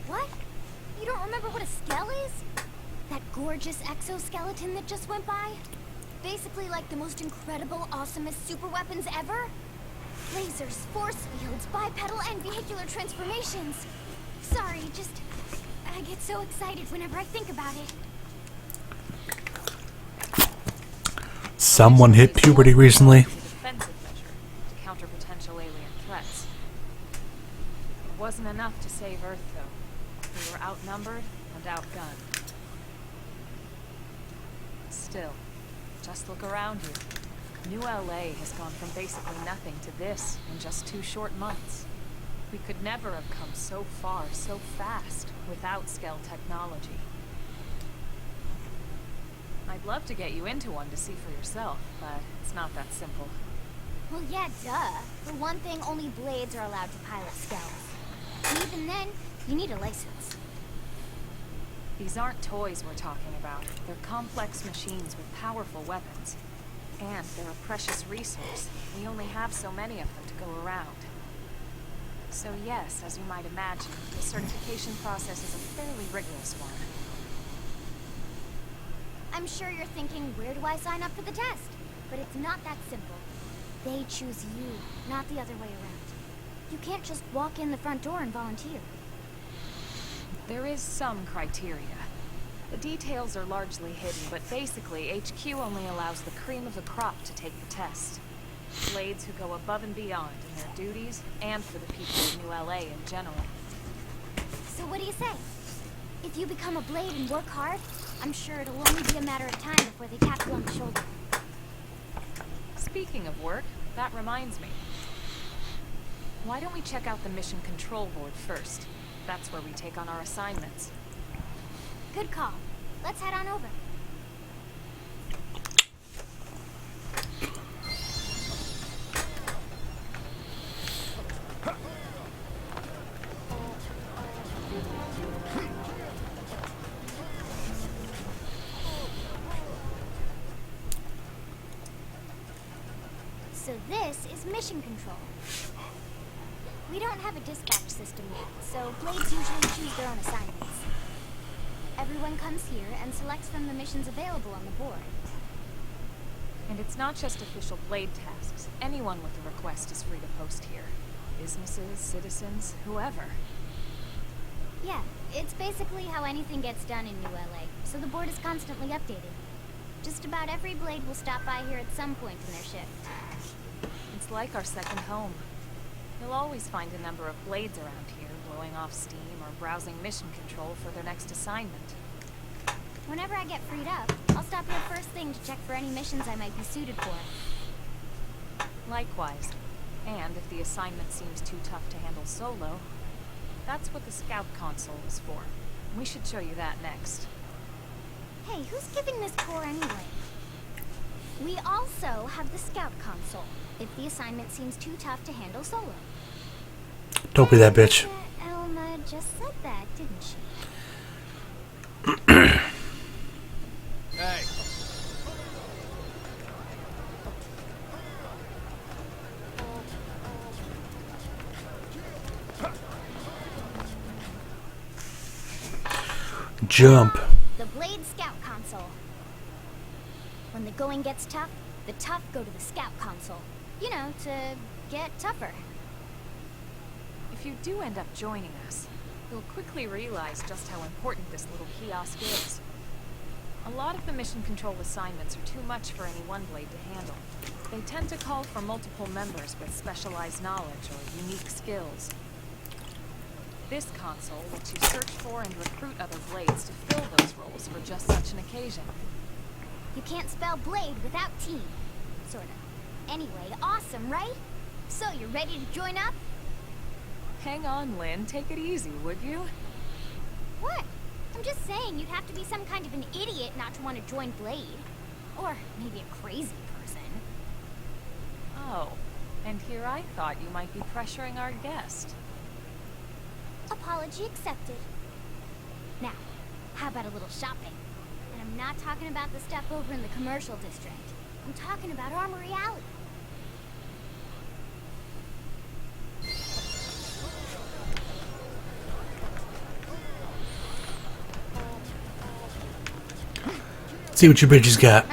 What? You don't remember what a skell is? That gorgeous exoskeleton that just went by? Basically like the most incredible, awesomest super weapons ever? Lasers, force fields, bipedal and vehicular transformations. Sorry, I get so excited whenever I think about it. Someone hit puberty recently. It's a defensive measure to counter potential alien threats. It wasn't enough to save Earth, though. We were outnumbered and outgunned. Still, just look around you. New LA has gone from basically nothing to this in just 2 short months. We could never have come so far, so fast, without Skell technology. I'd love to get you into one to see for yourself, but it's not that simple. Well, yeah, duh. For one thing, only Blades are allowed to pilot skells. And even then, you need a license. These aren't toys we're talking about. They're complex machines with powerful weapons. And they're a precious resource. We only have so many of them to go around. So yes, as you might imagine, the certification process is a fairly rigorous one. I'm sure you're thinking, where do I sign up for the test? But it's not that simple. They choose you, not the other way around. You can't just walk in the front door and volunteer. There is some criteria. The details are largely hidden, but basically, HQ only allows the cream of the crop to take the test. Blades who go above and beyond in their duties and for the people of New LA in general. So what do you say? If you become a blade and work hard, I'm sure it'll only be a matter of time before they tap you on the shoulder. Speaking of work, that reminds me. Why don't we check out the mission control board first? That's where we take on our assignments. Good call. Let's head on over. So this is mission control. We don't have a dispatch system yet, so blades usually choose their own assignments. Everyone comes here and selects from the missions available on the board. And it's not just official blade tasks. Anyone with a request is free to post here. Businesses, citizens, whoever. Yeah, it's basically how anything gets done in New LA, so the board is constantly updated. Just about every blade will stop by here at some point in their shift. It's like our second home. You'll always find a number of blades around here, blowing off steam or browsing mission control for their next assignment. Whenever I get freed up, I'll stop here first thing to check for any missions I might be suited for. Likewise. And if the assignment seems too tough to handle solo, that's what the scout console is for. We should show you that next. Hey, who's giving this tour anyway? We also have the scout console, if the assignment seems too tough to handle solo. Don't be that bitch. Elma just said that, didn't she? Hey. Jump. The Blade Scout console. When the going gets tough, the tough go to the scout console. You know, to get tougher. If you do end up joining us, you'll quickly realize just how important this little kiosk is. A lot of the mission control assignments are too much for any one blade to handle. They tend to call for multiple members with specialized knowledge or unique skills. This console lets you search for and recruit other blades to fill those roles for just such an occasion. You can't spell blade without team. Sort of. Anyway, awesome, right? So, you ready to join up? Hang on, Lynn. Take it easy, would you? What? I'm just saying you'd have to be some kind of an idiot not to want to join Blade. Or maybe a crazy person. Oh, and here I thought you might be pressuring our guest. Apology accepted. Now, how about a little shopping? And I'm not talking about the stuff over in the commercial district. I'm talking about Armory Alley. See what your bitches got.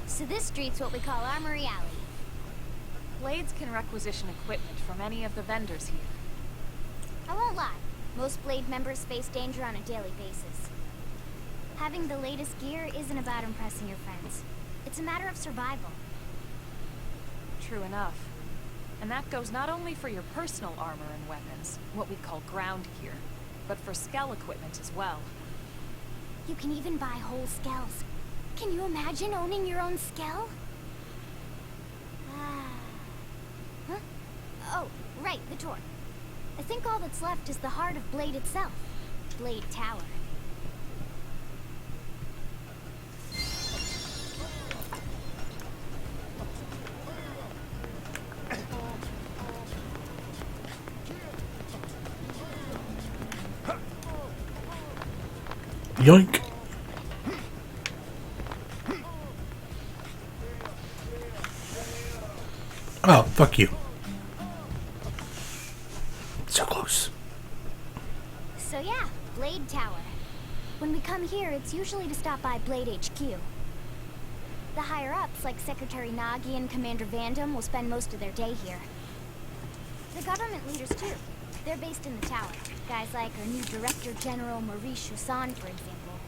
So this street's what we call Armory Alley. Blades can requisition equipment from any of the vendors here. I won't lie, most Blade members face danger on a daily basis. Having the latest gear isn't about impressing your friends. It's a matter of survival. True enough. And that goes not only for your personal armor and weapons, what we call ground gear, but for skell equipment as well. You can even buy whole skells. Can you imagine owning your own skell? Huh? Oh, right, the door. I think all that's left is the heart of Blade itself. Blade Tower. Yoink. Oh, fuck you. So close. So yeah, Blade Tower. When we come here, it's usually to stop by Blade HQ. The higher-ups, like Secretary Nagi and Commander Vandam, will spend most of their day here. The government leaders, too. They're based in the tower. Guys like our new Director General Maurice Chusson, for example.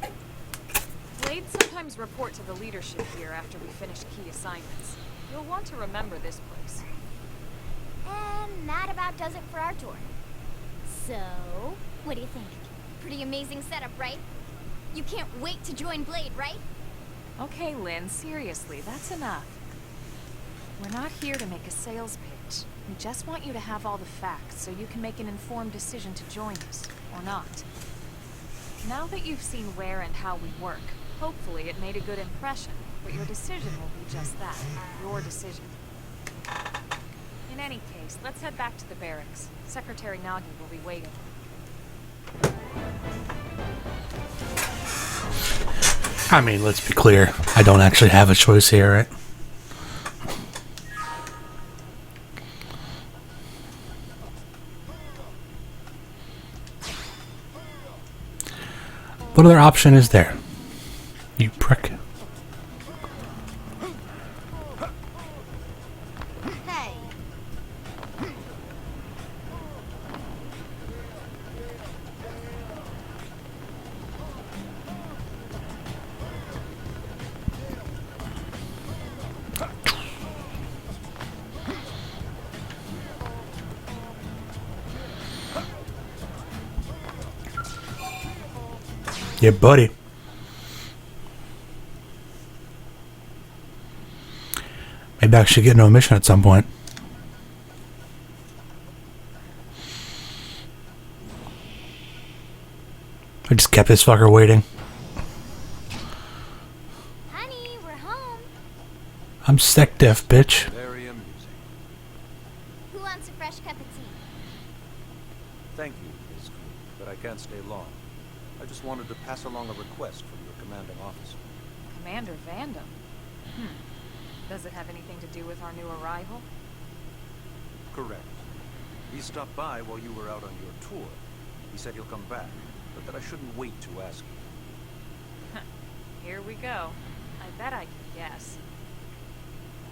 Blades sometimes report to the leadership here after we finish key assignments. You'll want to remember this place. And that about does it for our tour. So, what do you think? Pretty amazing setup, right? You can't wait to join Blade, right? Okay, Lynn, seriously, that's enough. We're not here to make a sales pitch. We just want you to have all the facts so you can make an informed decision to join us, or not. Now that you've seen where and how we work, hopefully it made a good impression, but your decision will be just that, your decision. In any case, let's head back to the barracks. Secretary Nagi will be waiting. I mean, let's be clear. I don't actually have a choice here, right? What other option is there? You prick. Hey. Yeah, buddy. Maybe I should get into a mission at some point. I just kept this fucker waiting. Honey, we're home. I'm sick deaf, bitch. Very amusing. Who wants a fresh cup of tea? Thank you, Miss Queen, but I can't stay long. I just wanted to pass along a request from your commanding officer. Commander Vandam? Does it have anything to do with our new arrival? Correct. He stopped by while you were out on your tour. He said he'll come back, but that I shouldn't wait to ask you. Here we go. I bet I can guess.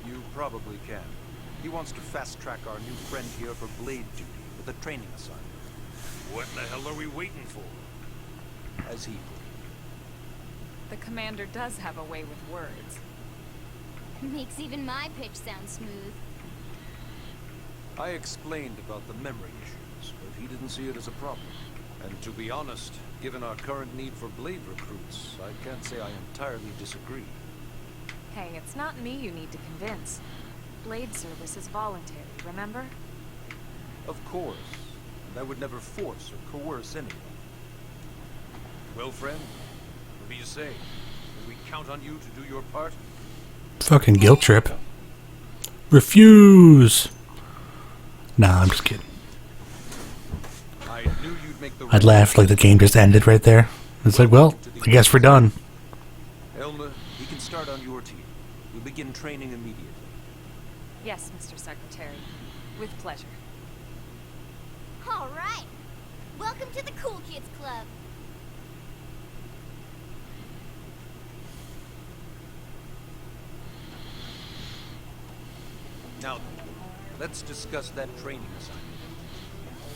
You probably can. He wants to fast-track our new friend here for blade duty with a training assignment. What the hell are we waiting for? As he put it. The commander does have a way with words. Makes even my pitch sound smooth. I explained about the memory issues, but he didn't see it as a problem. And to be honest, given our current need for blade recruits, I can't say I entirely disagree. Hey, it's not me you need to convince. Blade service is voluntary, remember? Of course. And I would never force or coerce anyone. Well, friend, what do you say? Can we count on you to do your part? Fucking guilt trip. Refuse. Nah, I'm just kidding. I knew you'd make the I'd laugh like the game just ended right there. It's like, well, I guess we're done. Elma, he can start on your team. We'll begin training immediately. Yes, Mr. Secretary. With pleasure. All right. Welcome to the Cool Kids Club. Now, let's discuss that training assignment.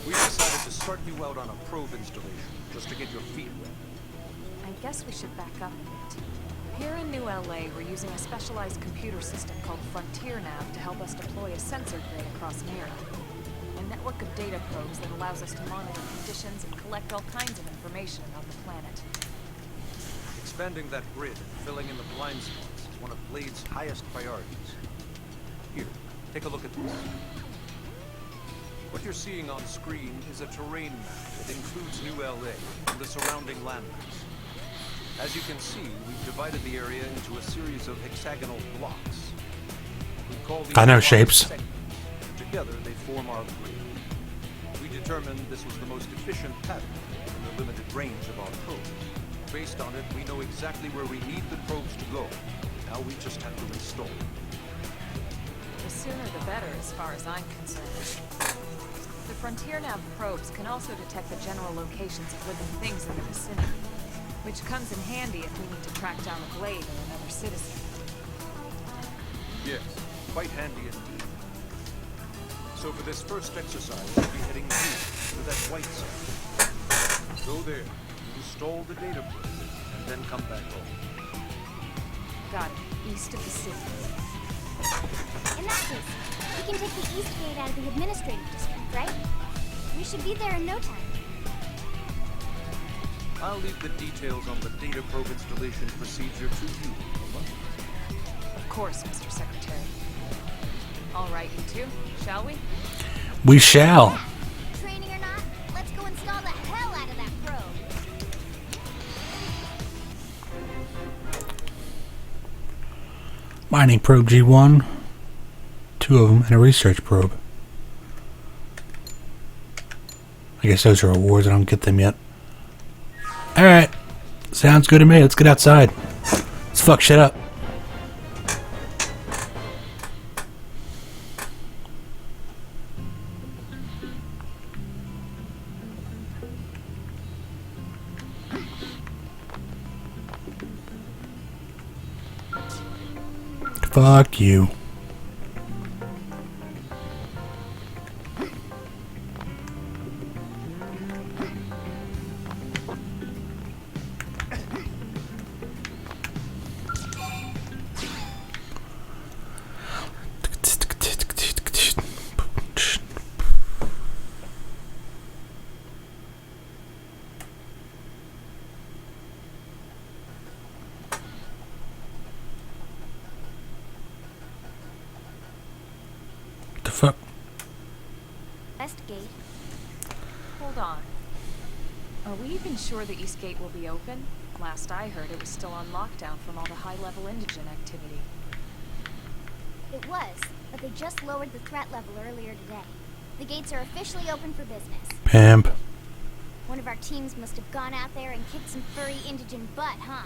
We decided to start you out on a probe installation, just to get your feet wet. I guess we should back up a bit. Here in New LA, we're using a specialized computer system called Frontier Nav to help us deploy a sensor grid across Mira. A network of data probes that allows us to monitor conditions and collect all kinds of information about the planet. Expanding that grid and filling in the blind spots is one of Blade's highest priorities. Here, take a look at this. What you're seeing on screen is a terrain map that includes New LA and the surrounding landmass. As you can see, we've divided the area into a series of hexagonal blocks. We call these I know blocks shapes. segments. Together, they form our grid. We determined this was the most efficient pattern in the limited range of our probes. Based on it, we know exactly where we need the probes to go. Now we just have to install them. The sooner the better, as far as I'm concerned. The Frontier Nav probes can also detect the general locations of living things in the vicinity, which comes in handy if we need to track down a Blade or another citizen. Yes, quite handy indeed. So for this first exercise, we'll be heading east to that white zone. Go there, install the data probe, and then come back home. Got it. East of the city. In that case, we can take the East Gate out of the administrative district, right? We should be there in no time. I'll leave the details on the data probe installation procedure to you, Alma. Of course, Mr. Secretary. All right, you two, shall we? We shall. Yeah. Training or not, let's go install the hell out of that probe. Mining probe G1. 2 of them, and a research probe. I guess those are awards. I don't get them yet. Alright. Sounds good to me. Let's get outside. Let's fuck shit up. Fuck you. The fuck? West Gate. Hold on. Are we even sure the East Gate will be open? Last I heard, it was still on lockdown from all the high-level indigent activity. It was, but they just lowered the threat level earlier today. The gates are officially open for business. Pimp. One of our teams must have gone out there and kicked some furry indigent butt, huh?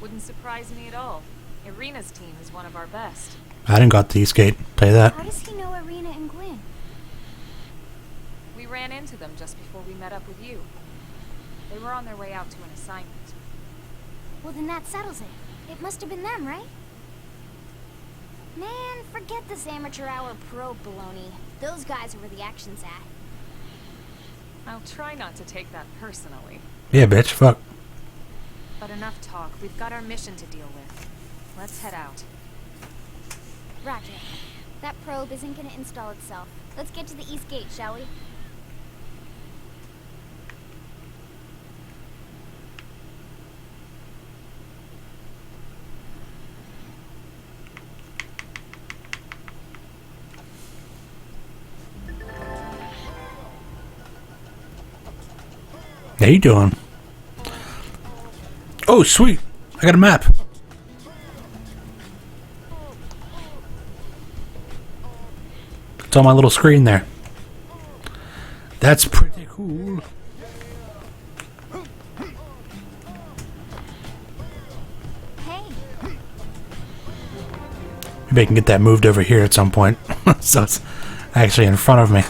Wouldn't surprise me at all. Irina's team is one of our best. I didn't got the East Gate. Tell you that. How does he know Irina and Gwyn? We ran into them just before we met up with you. They were on their way out to an assignment. Well, then that settles it. It must have been them, right? Man, forget this amateur hour probe baloney. Those guys are where the action's at. I'll try not to take that personally. Yeah, bitch. Fuck. But enough talk. We've got our mission to deal with. Let's head out. Roger. That probe isn't gonna install itself. Let's get to the East Gate, shall we? How you doing? Oh, sweet. I got a map. It's on my little screen there. That's pretty cool. Hey. Maybe I can get that moved over here at some point. So it's actually in front of me.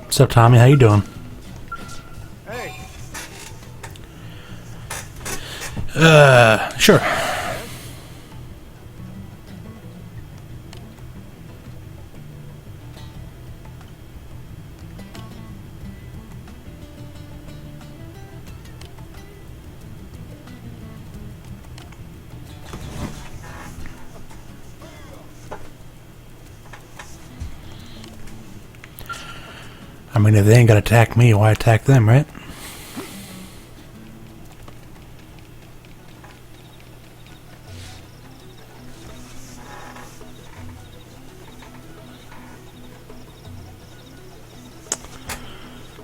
What's up, Tommy? How you doing? Hey. Sure. I mean, if they ain't gonna attack me, why attack them, right?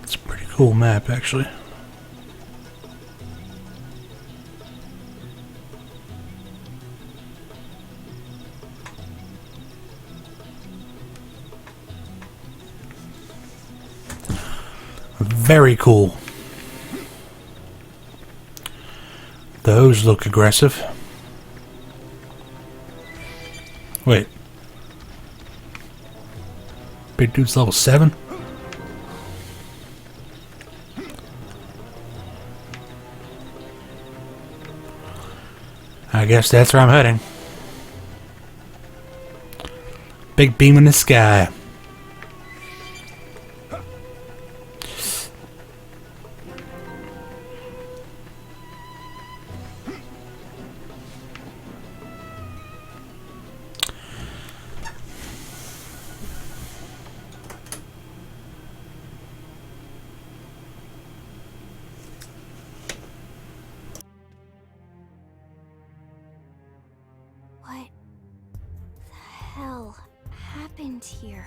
It's a pretty cool map, actually. Very cool. Those look aggressive. Wait. Big dude's level 7? I guess that's where I'm heading. Big beam in the sky. What the hell happened here?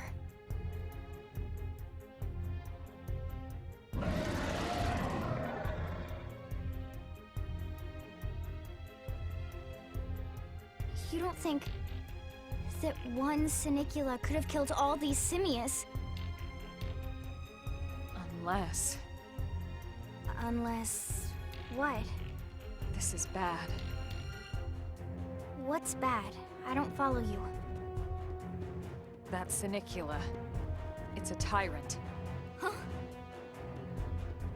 You don't think that one Sinicula could have killed all these simius? Unless... Unless... what? this is bad. What's bad? I don't follow you. That Sinicula. It's a tyrant. Huh?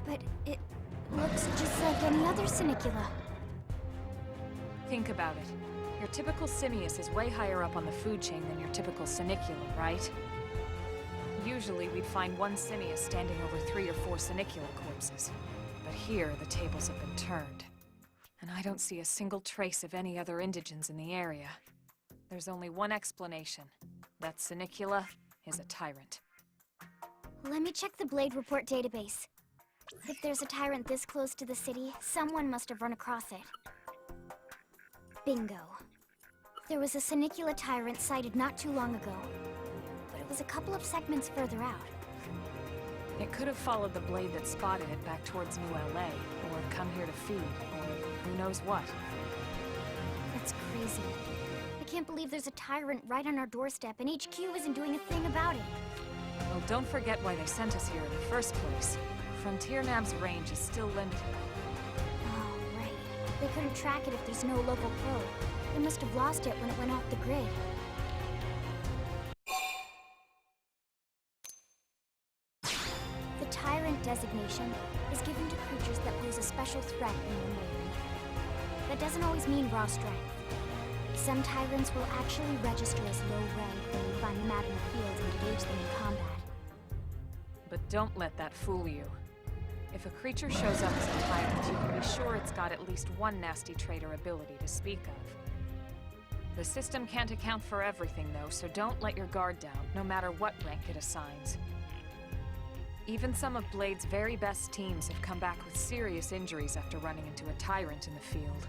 But it looks just like any other Sinicula. Think about it. Your typical simius is way higher up on the food chain than your typical Sinicula, right? Usually we'd find one simius standing over 3 or 4 Sinicula corpses. But here, the tables have been turned. And I don't see a single trace of any other indigents in the area. There's only one explanation. That Sinicula is a tyrant. Let me check the Blade Report database. If there's a tyrant this close to the city, someone must have run across it. Bingo. There was a Sinicula tyrant sighted not too long ago, but it was a couple of segments further out. It could have followed the blade that spotted it back towards New LA, or come here to feed, or who knows what. That's crazy. I can't believe there's a tyrant right on our doorstep, and HQ isn't doing a thing about it. Well, don't forget why they sent us here in the first place. Frontier Nav's range is still limited. Oh, right. They couldn't track it if there's no local probe. They must have lost it when it went off the grid. The Tyrant designation is given to creatures that pose a special threat in one way or another. That doesn't always mean raw strength. Some Tyrants will actually register as low rank when you find them out in the field and engage them in combat. But don't let that fool you. If a creature shows up as a tyrant, you can be sure it's got at least one nasty trait or ability to speak of. The system can't account for everything, though, so don't let your guard down, no matter what rank it assigns. Even some of Blade's very best teams have come back with serious injuries after running into a tyrant in the field.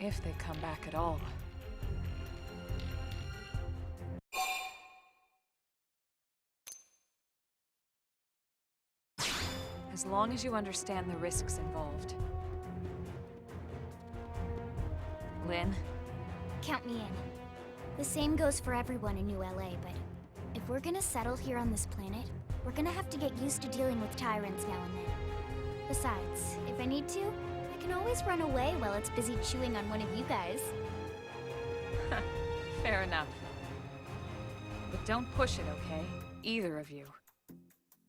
If they come back at all. As long as you understand the risks involved. Lynn? Count me in. The same goes for everyone in New LA, but if we're gonna settle here on this planet, we're gonna have to get used to dealing with tyrants now and then. Besides, if I need to, I can always run away while it's busy chewing on one of you guys. Fair enough. But don't push it, okay? Either of you.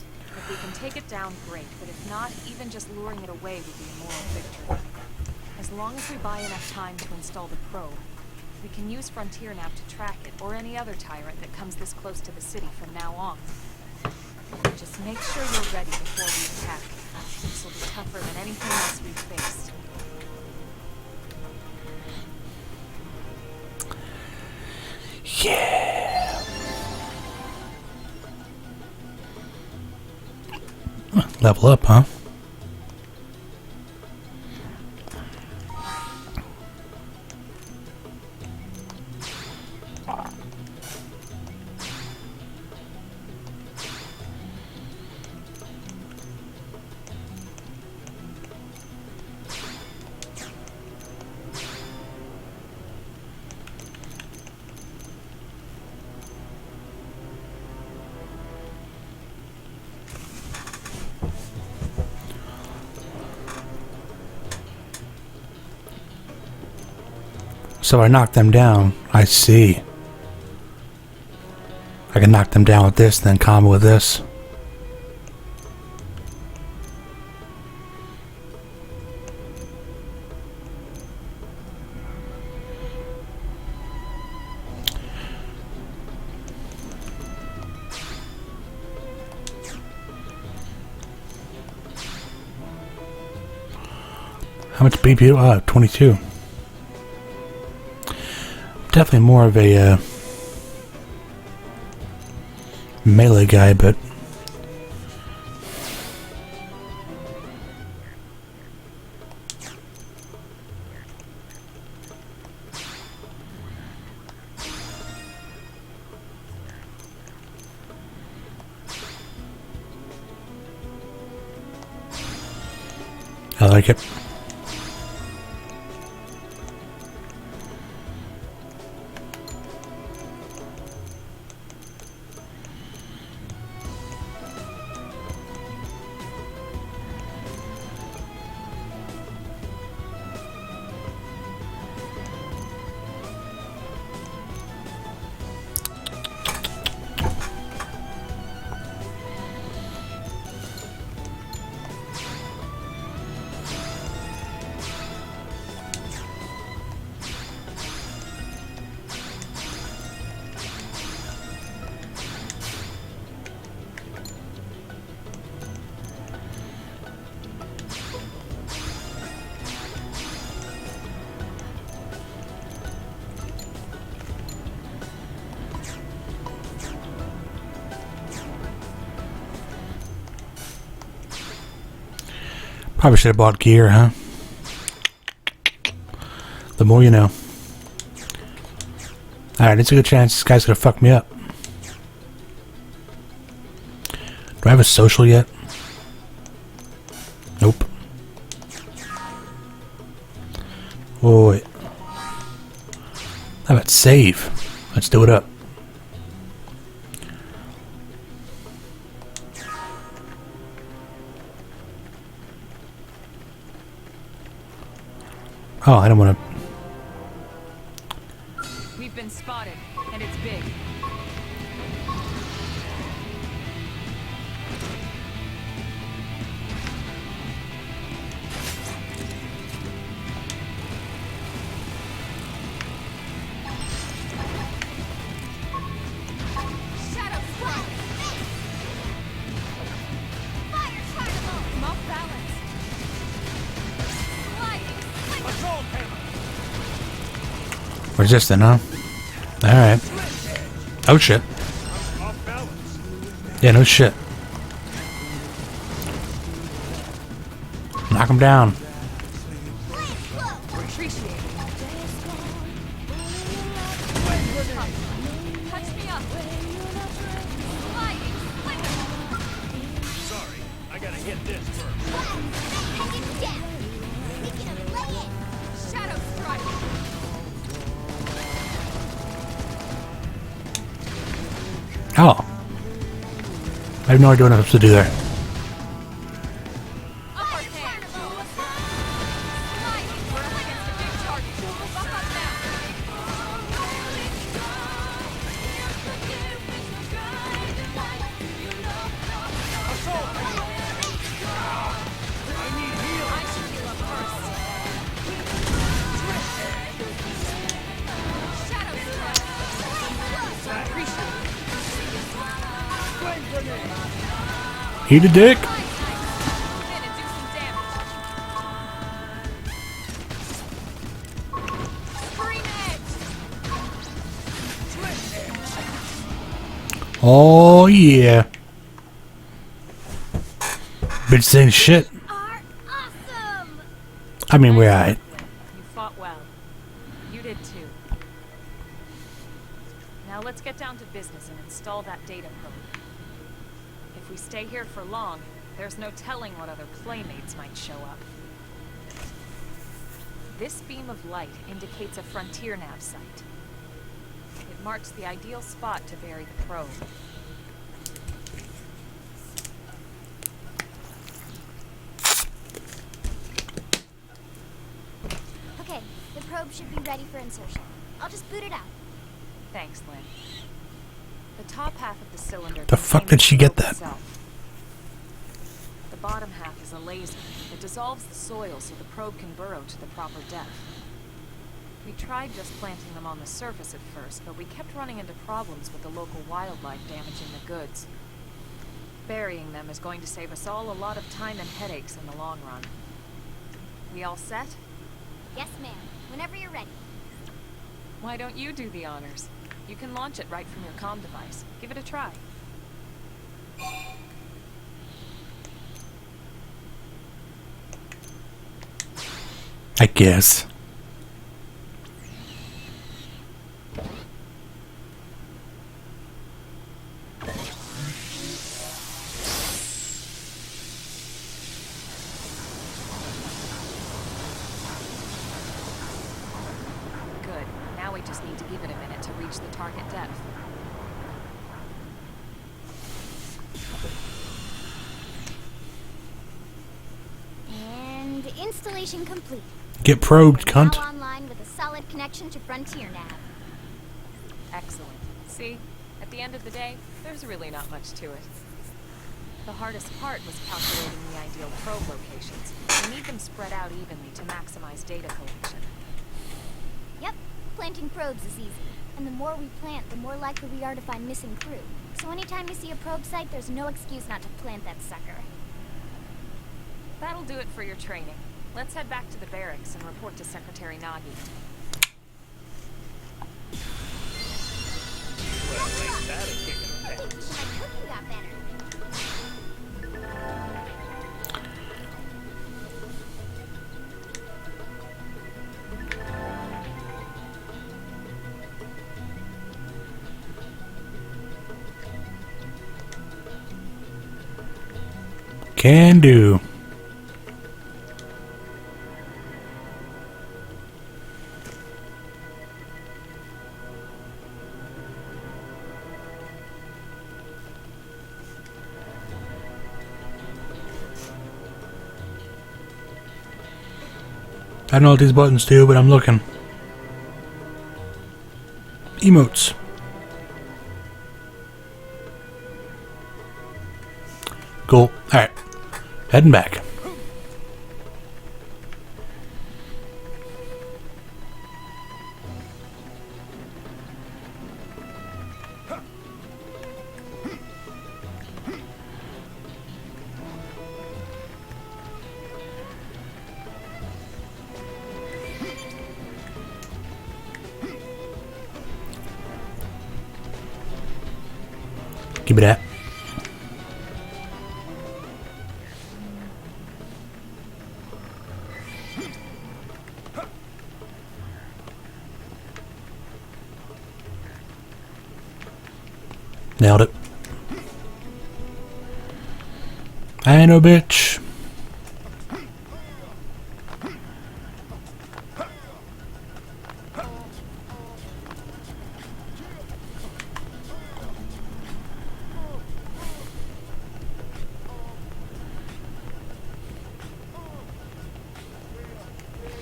If we can take it down, great, but if not, even just luring it away would be a moral victory. As long as we buy enough time to install the probe, we can use Frontier Nav to track it, or any other tyrant that comes this close to the city from now on. Just make sure you're ready before we attack. This will be tougher than anything else we've faced. Yeah. Level up, huh? So I knocked them down. I see. I can knock them down with this, then combo with this. How much BP? 22. Definitely more of a melee guy, but I like it. Probably should have bought gear, huh? The more you know. Alright, it's a good chance this guy's gonna fuck me up. Do I have a social yet? Nope. Oh, wait. How about save? Let's do it up. Oh, I don't want to. We've been spotted, and it's big. Shadow Squad! Fire Carnival! I'm off balance. Resistant, huh? Alright. Oh shit. Yeah, no shit. Knock him down. Touch me up. Sorry, I gotta hit this first. Take it down! We can lay it! Shadow strike. Oh. I have no idea what I'm supposed to do there. Eat a dick. Oh yeah. Bitch saying shit. Awesome! I mean, we're alright. You fought well. You did too. Now let's get down to business and install that data probe. If we stay here for long, there's no telling what other playmates might show up. This beam of light indicates a frontier nav site. It marks the ideal spot to bury the probe. Okay, the probe should be ready for insertion. I'll just boot it out. Thanks, Lynn. The top half of the cylinder. The fuck did she get that? Itself. The bottom half is a laser that dissolves the soil so the probe can burrow to the proper depth. We tried just planting them on the surface at first, but we kept running into problems with the local wildlife damaging the goods. Burying them is going to save us all a lot of time and headaches in the long run. We all set? Yes, ma'am. Whenever you're ready. Why don't you do the honors? You can launch it right from your comm device. Give it a try. I guess. Good. Now we just need to give it a minute to reach the target depth. And installation complete. Get probed, We're cunt. now online with a solid connection to Frontier Nav. Excellent. See? At the end of the day, there's really not much to it. The hardest part was calculating the ideal probe locations. We need them spread out evenly to maximize data collection. Yep, planting probes is easy. And the more we plant, the more likely we are to find missing crew. So anytime you see a probe site, there's no excuse not to plant that sucker. That'll do it for your training. Let's head back to the barracks and report to Secretary Nagy. My cooking got better. Can do. I don't know what these buttons do, but I'm looking. Emotes. Cool. Alright. Heading back. Give me that. Nailed it. I know, bitch.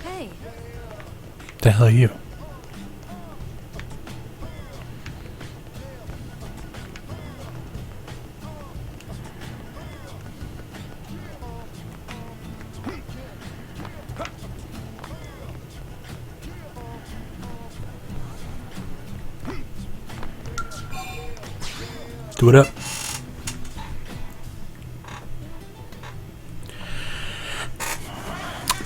Hey, The hell are you? Do it up.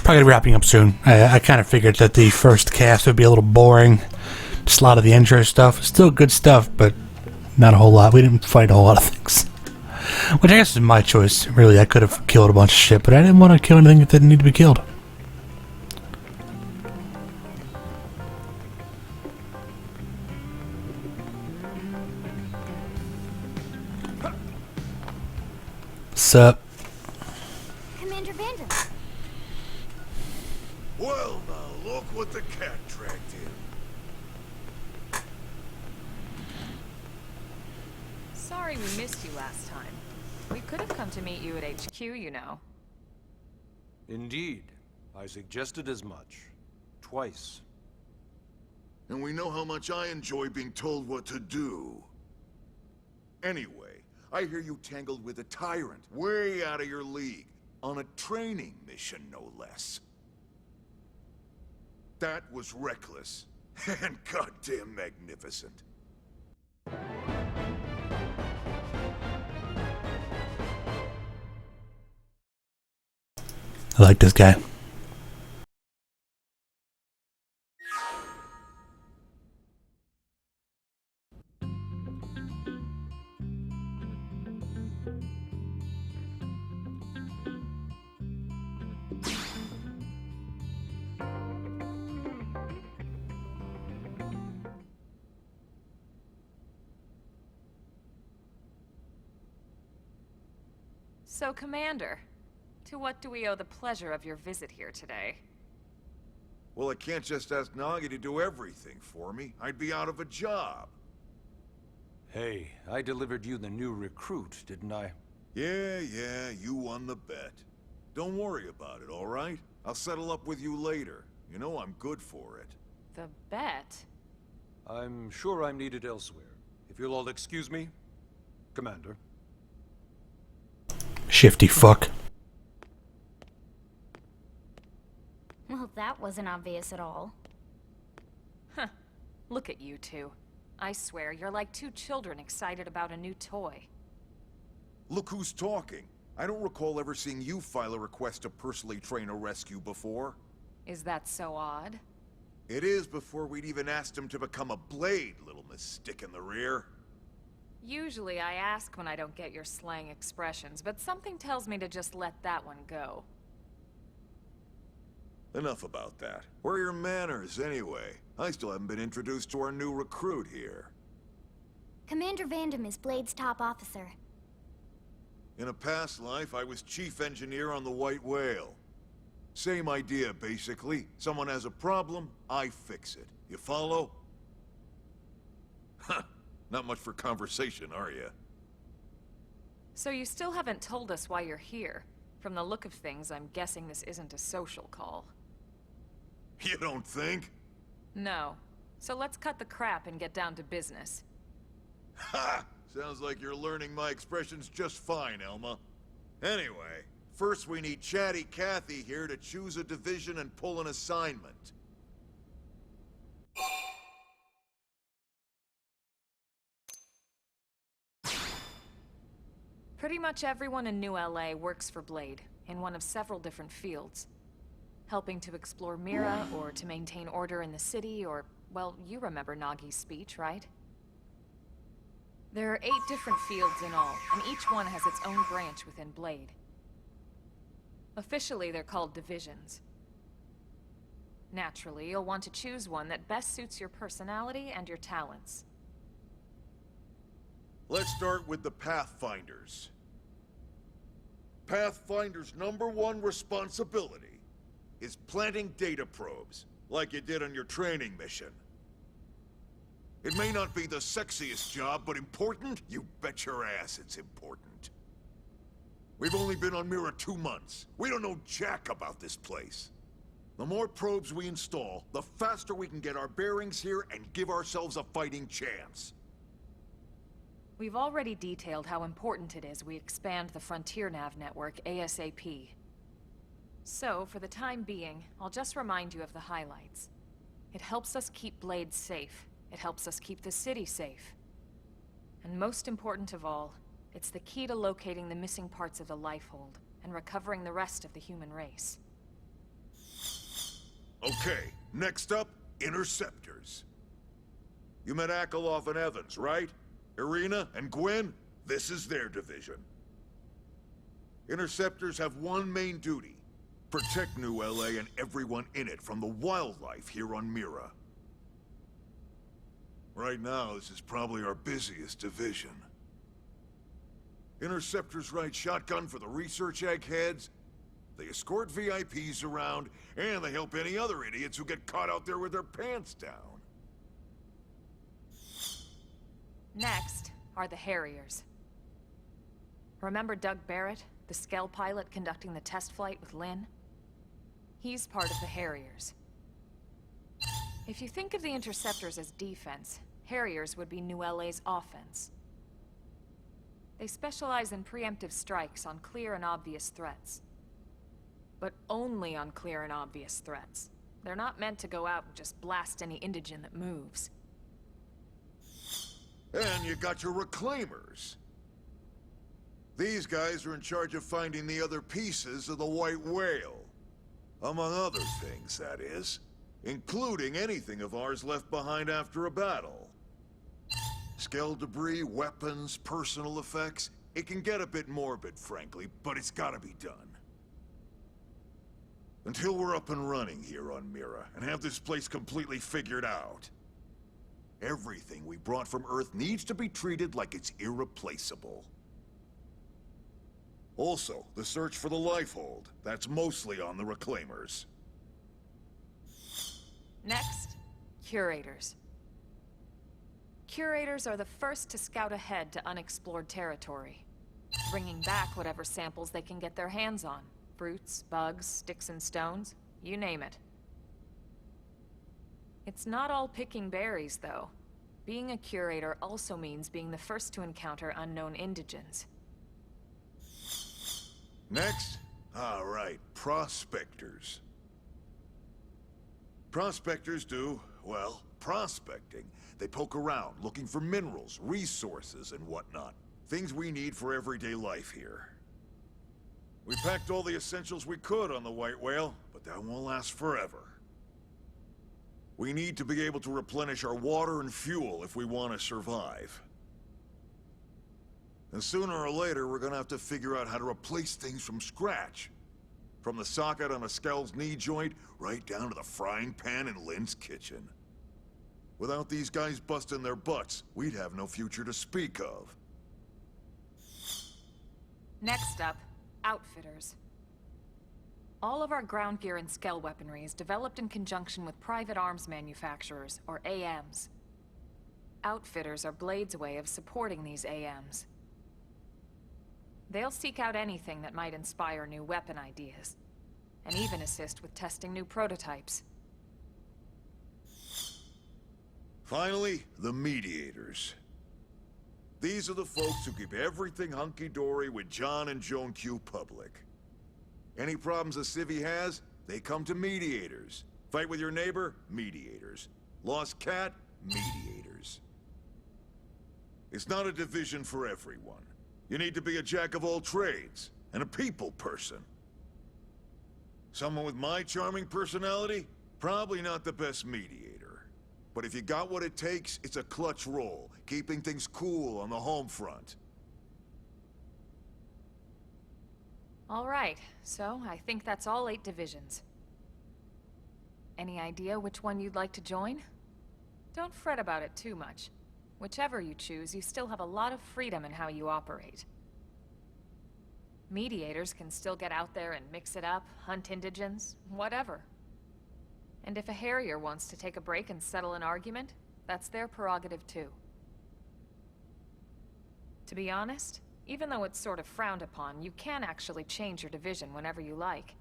Probably wrapping up soon. I kind of figured that the first cast would be a little boring. Just a lot of the intro stuff. Still good stuff, but not a whole lot. We didn't fight a whole lot of things. Which I guess is my choice. Really, I could have killed a bunch of shit, but I didn't want to kill anything that didn't need to be killed. Sup? Commander Vander. Well, now look what the cat dragged in. sorry we missed you last time. We could have come to meet you at HQ, you know. Indeed. I suggested as much. Twice. And we know how much I enjoy being told what to do. Anyway, I hear you tangled with a tyrant, way out of your league, on a training mission, no less. That was reckless, and goddamn magnificent. I like this guy. So, Commander, to what do we owe the pleasure of your visit here today? Well, I can't just ask Nagi to do everything for me. I'd be out of a job. Hey, I delivered you the new recruit, didn't I? Yeah, you won the bet. Don't worry about it, all right? I'll settle up with you later. You know I'm good for it. The bet? I'm sure I'm needed elsewhere. If you'll all excuse me, Commander. Shifty fuck. Well, that wasn't obvious at all. Huh. Look at you two. I swear, you're like two children excited about a new toy. Look who's talking. I don't recall ever seeing you file a request to personally train a rescue before. Is that so odd? It is before we'd even asked him to become a blade, little Miss Stick in the Rear. Usually I ask when I don't get your slang expressions, but something tells me to just let that one go. Enough about that. Where are your manners, anyway? I still haven't been introduced to our new recruit here. Commander Vandam is Blade's top officer. In a past life, I was chief engineer on the White Whale. Same idea, basically. Someone has a problem, I fix it. You follow? Huh. Not much for conversation, are you? So you still haven't told us why you're here. From the look of things, I'm guessing this isn't a social call. You don't think? No. So let's cut the crap and get down to business. Ha! Sounds like you're learning my expressions just fine, Elma. Anyway, first we need Chatty Cathy here to choose a division and pull an assignment. Pretty much everyone in New LA works for Blade, in one of several different fields. Helping to explore Mira, or to maintain order in the city, or, well, you remember Nagi's speech, right? There are 8 different fields in all, and each one has its own branch within Blade. Officially, they're called divisions. Naturally, you'll want to choose one that best suits your personality and your talents. Let's start with the Pathfinders. Pathfinder's #1 responsibility is planting data probes, like you did on your training mission. It may not be the sexiest job, but important? You bet your ass it's important. We've only been on Mira 2 months. We don't know jack about this place. The more probes we install, the faster we can get our bearings here and give ourselves a fighting chance. We've already detailed how important it is we expand the Frontier Nav network ASAP. So, for the time being, I'll just remind you of the highlights. It helps us keep Blade safe. It helps us keep the city safe. And most important of all, it's the key to locating the missing parts of the Lifehold and recovering the rest of the human race. Okay, next up, Interceptors. You met Akalov and Evans, right? Irina and Gwen? This is their division. Interceptors have one main duty. Protect New LA and everyone in it from the wildlife here on Mira. Right now, this is probably our busiest division. Interceptors ride shotgun for the research eggheads, they escort VIPs around, and they help any other idiots who get caught out there with their pants down. Next are the Harriers. Remember Doug Barrett, the Skell pilot conducting the test flight with Lynn? He's part of the Harriers. If you think of the Interceptors as defense, Harriers would be New LA's offense. They specialize in preemptive strikes on clear and obvious threats. But only on clear and obvious threats. They're not meant to go out and just blast any indigene that moves. And you got your Reclaimers. These guys are in charge of finding the other pieces of the White Whale. Among other things, that is. Including anything of ours left behind after a battle. Skell debris, weapons, personal effects. It can get a bit morbid, frankly, but it's gotta be done. Until we're up and running here on Mira, and have this place completely figured out. Everything we brought from Earth needs to be treated like it's irreplaceable. Also, the search for the Lifehold. That's mostly on the Reclaimers. Next, curators. Curators are the first to scout ahead to unexplored territory, bringing back whatever samples they can get their hands on. Fruits, bugs, sticks and stones, you name it. It's not all picking berries, though. Being a curator also means being the first to encounter unknown indigens. Next? All right, prospectors. Prospectors do, well, prospecting. They poke around, looking for minerals, resources, and whatnot. Things we need for everyday life here. We packed all the essentials we could on the White Whale, but that won't last forever. We need to be able to replenish our water and fuel if we want to survive. And sooner or later, we're gonna have to figure out how to replace things from scratch. From the socket on a Skell's knee joint, right down to the frying pan in Lynn's kitchen. Without these guys busting their butts, we'd have no future to speak of. Next up, outfitters. All of our ground gear and Skell weaponry is developed in conjunction with private arms manufacturers, or AMs. Outfitters are Blade's way of supporting these AMs. They'll seek out anything that might inspire new weapon ideas, and even assist with testing new prototypes. Finally, the mediators. These are the folks who keep everything hunky-dory with John and Joan Q public. Any problems a civvy has, they come to mediators. Fight with your neighbor? Mediators. Lost cat? Mediators. It's not a division for everyone. You need to be a jack of all trades, and a people person. Someone with my charming personality? Probably not the best mediator. But if you got what it takes, it's a clutch role, keeping things cool on the home front. All right, so I think that's all 8 divisions. Any idea which one you'd like to join? Don't fret about it too much. Whichever you choose, you still have a lot of freedom in how you operate. Mediators can still get out there and mix it up, hunt indigens, whatever. And if a Harrier wants to take a break and settle an argument, that's their prerogative too. To be honest, even though it's sort of frowned upon, you can actually change your division whenever you like.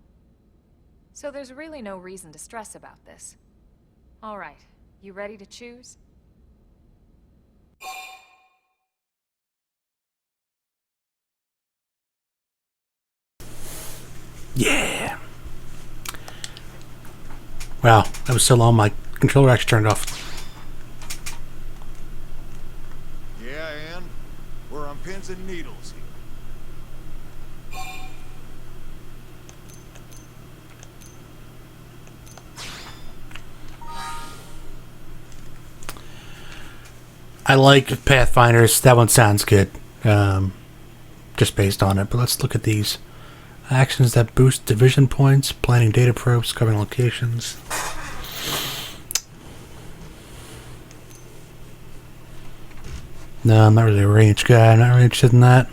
So there's really no reason to stress about this. All right, you ready to choose? Yeah. Wow, that was so long my controller actually turned off. Yeah, Ann? We're on pins and needles here. I like Pathfinders. That one sounds good. Just based on it. But let's look at these. Actions that boost division points, planning data probes, covering locations. No, I'm not really a range guy. I'm not really interested in that.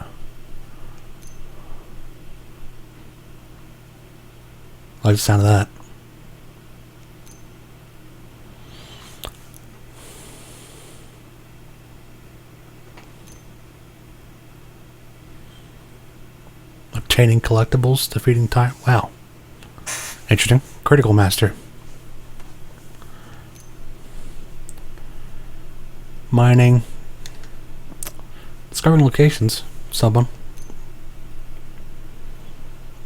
I like the sound of that. Obtaining collectibles, defeating time. Wow. Interesting. Critical Master. Mining. Discovering locations. Someone.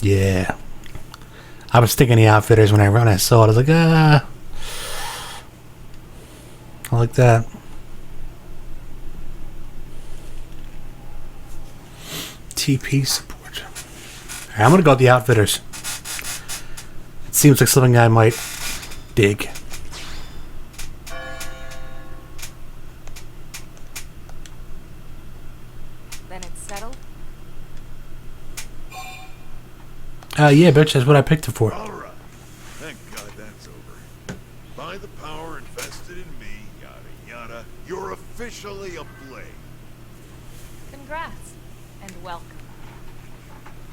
Yeah. I was thinking the outfitters when I saw it. I was like, I like that. TP support. Alright, I'm gonna go with the outfitters. It seems like something I might dig. Then it's settled? Yeah, bitch, that's what I picked it for. Alright. Thank God that's over. By the power invested in me, yada yada, you're officially a Blade. Congrats, and welcome.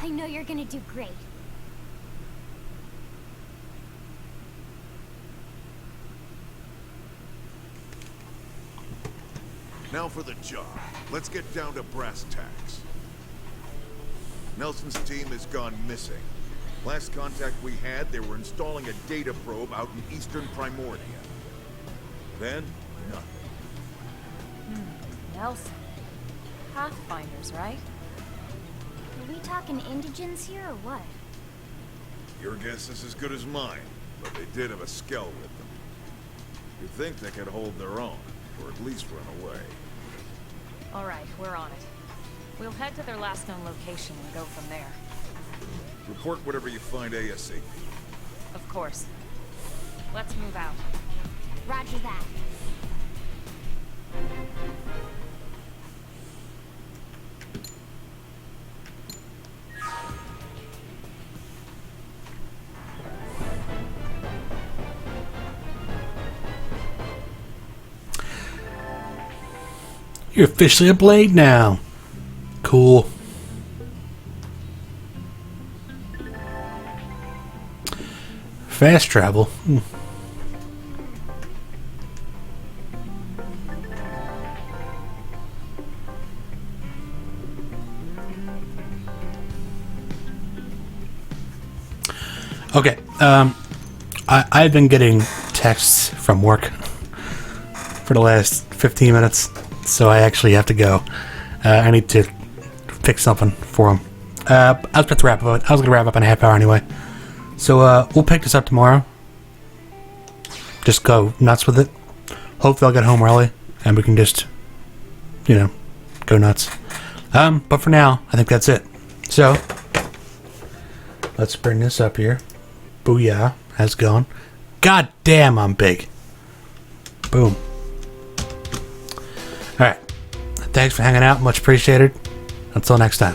I know you're gonna do great. Now for the job. Let's get down to brass tacks. Nelson's team has gone missing. Last contact we had, they were installing a data probe out in eastern Primordia. Then, nothing. Nelson. Pathfinders, right? Are we talking indigents here or what? Your guess is as good as mine, but they did have a skell with them. You'd think they could hold their own, or at least run away. Alright, we're on it. We'll head to their last known location and go from there. Report whatever you find ASAP. Of course. Let's move out. Roger that. You're officially a blade now. Cool. Fast travel. Okay. I've been getting texts from work for the last 15 minutes, so I actually have to go. I need to fix something for them. I was about to wrap up. I was going to wrap up in a half hour anyway. So we'll pick this up tomorrow. Just go nuts with it. Hopefully I'll get home early and we can just, go nuts. But for now, I think that's it. So let's bring this up here. Booyah. How's it going? God damn, I'm big. Boom. Alright. Thanks for hanging out. Much appreciated. Until next time.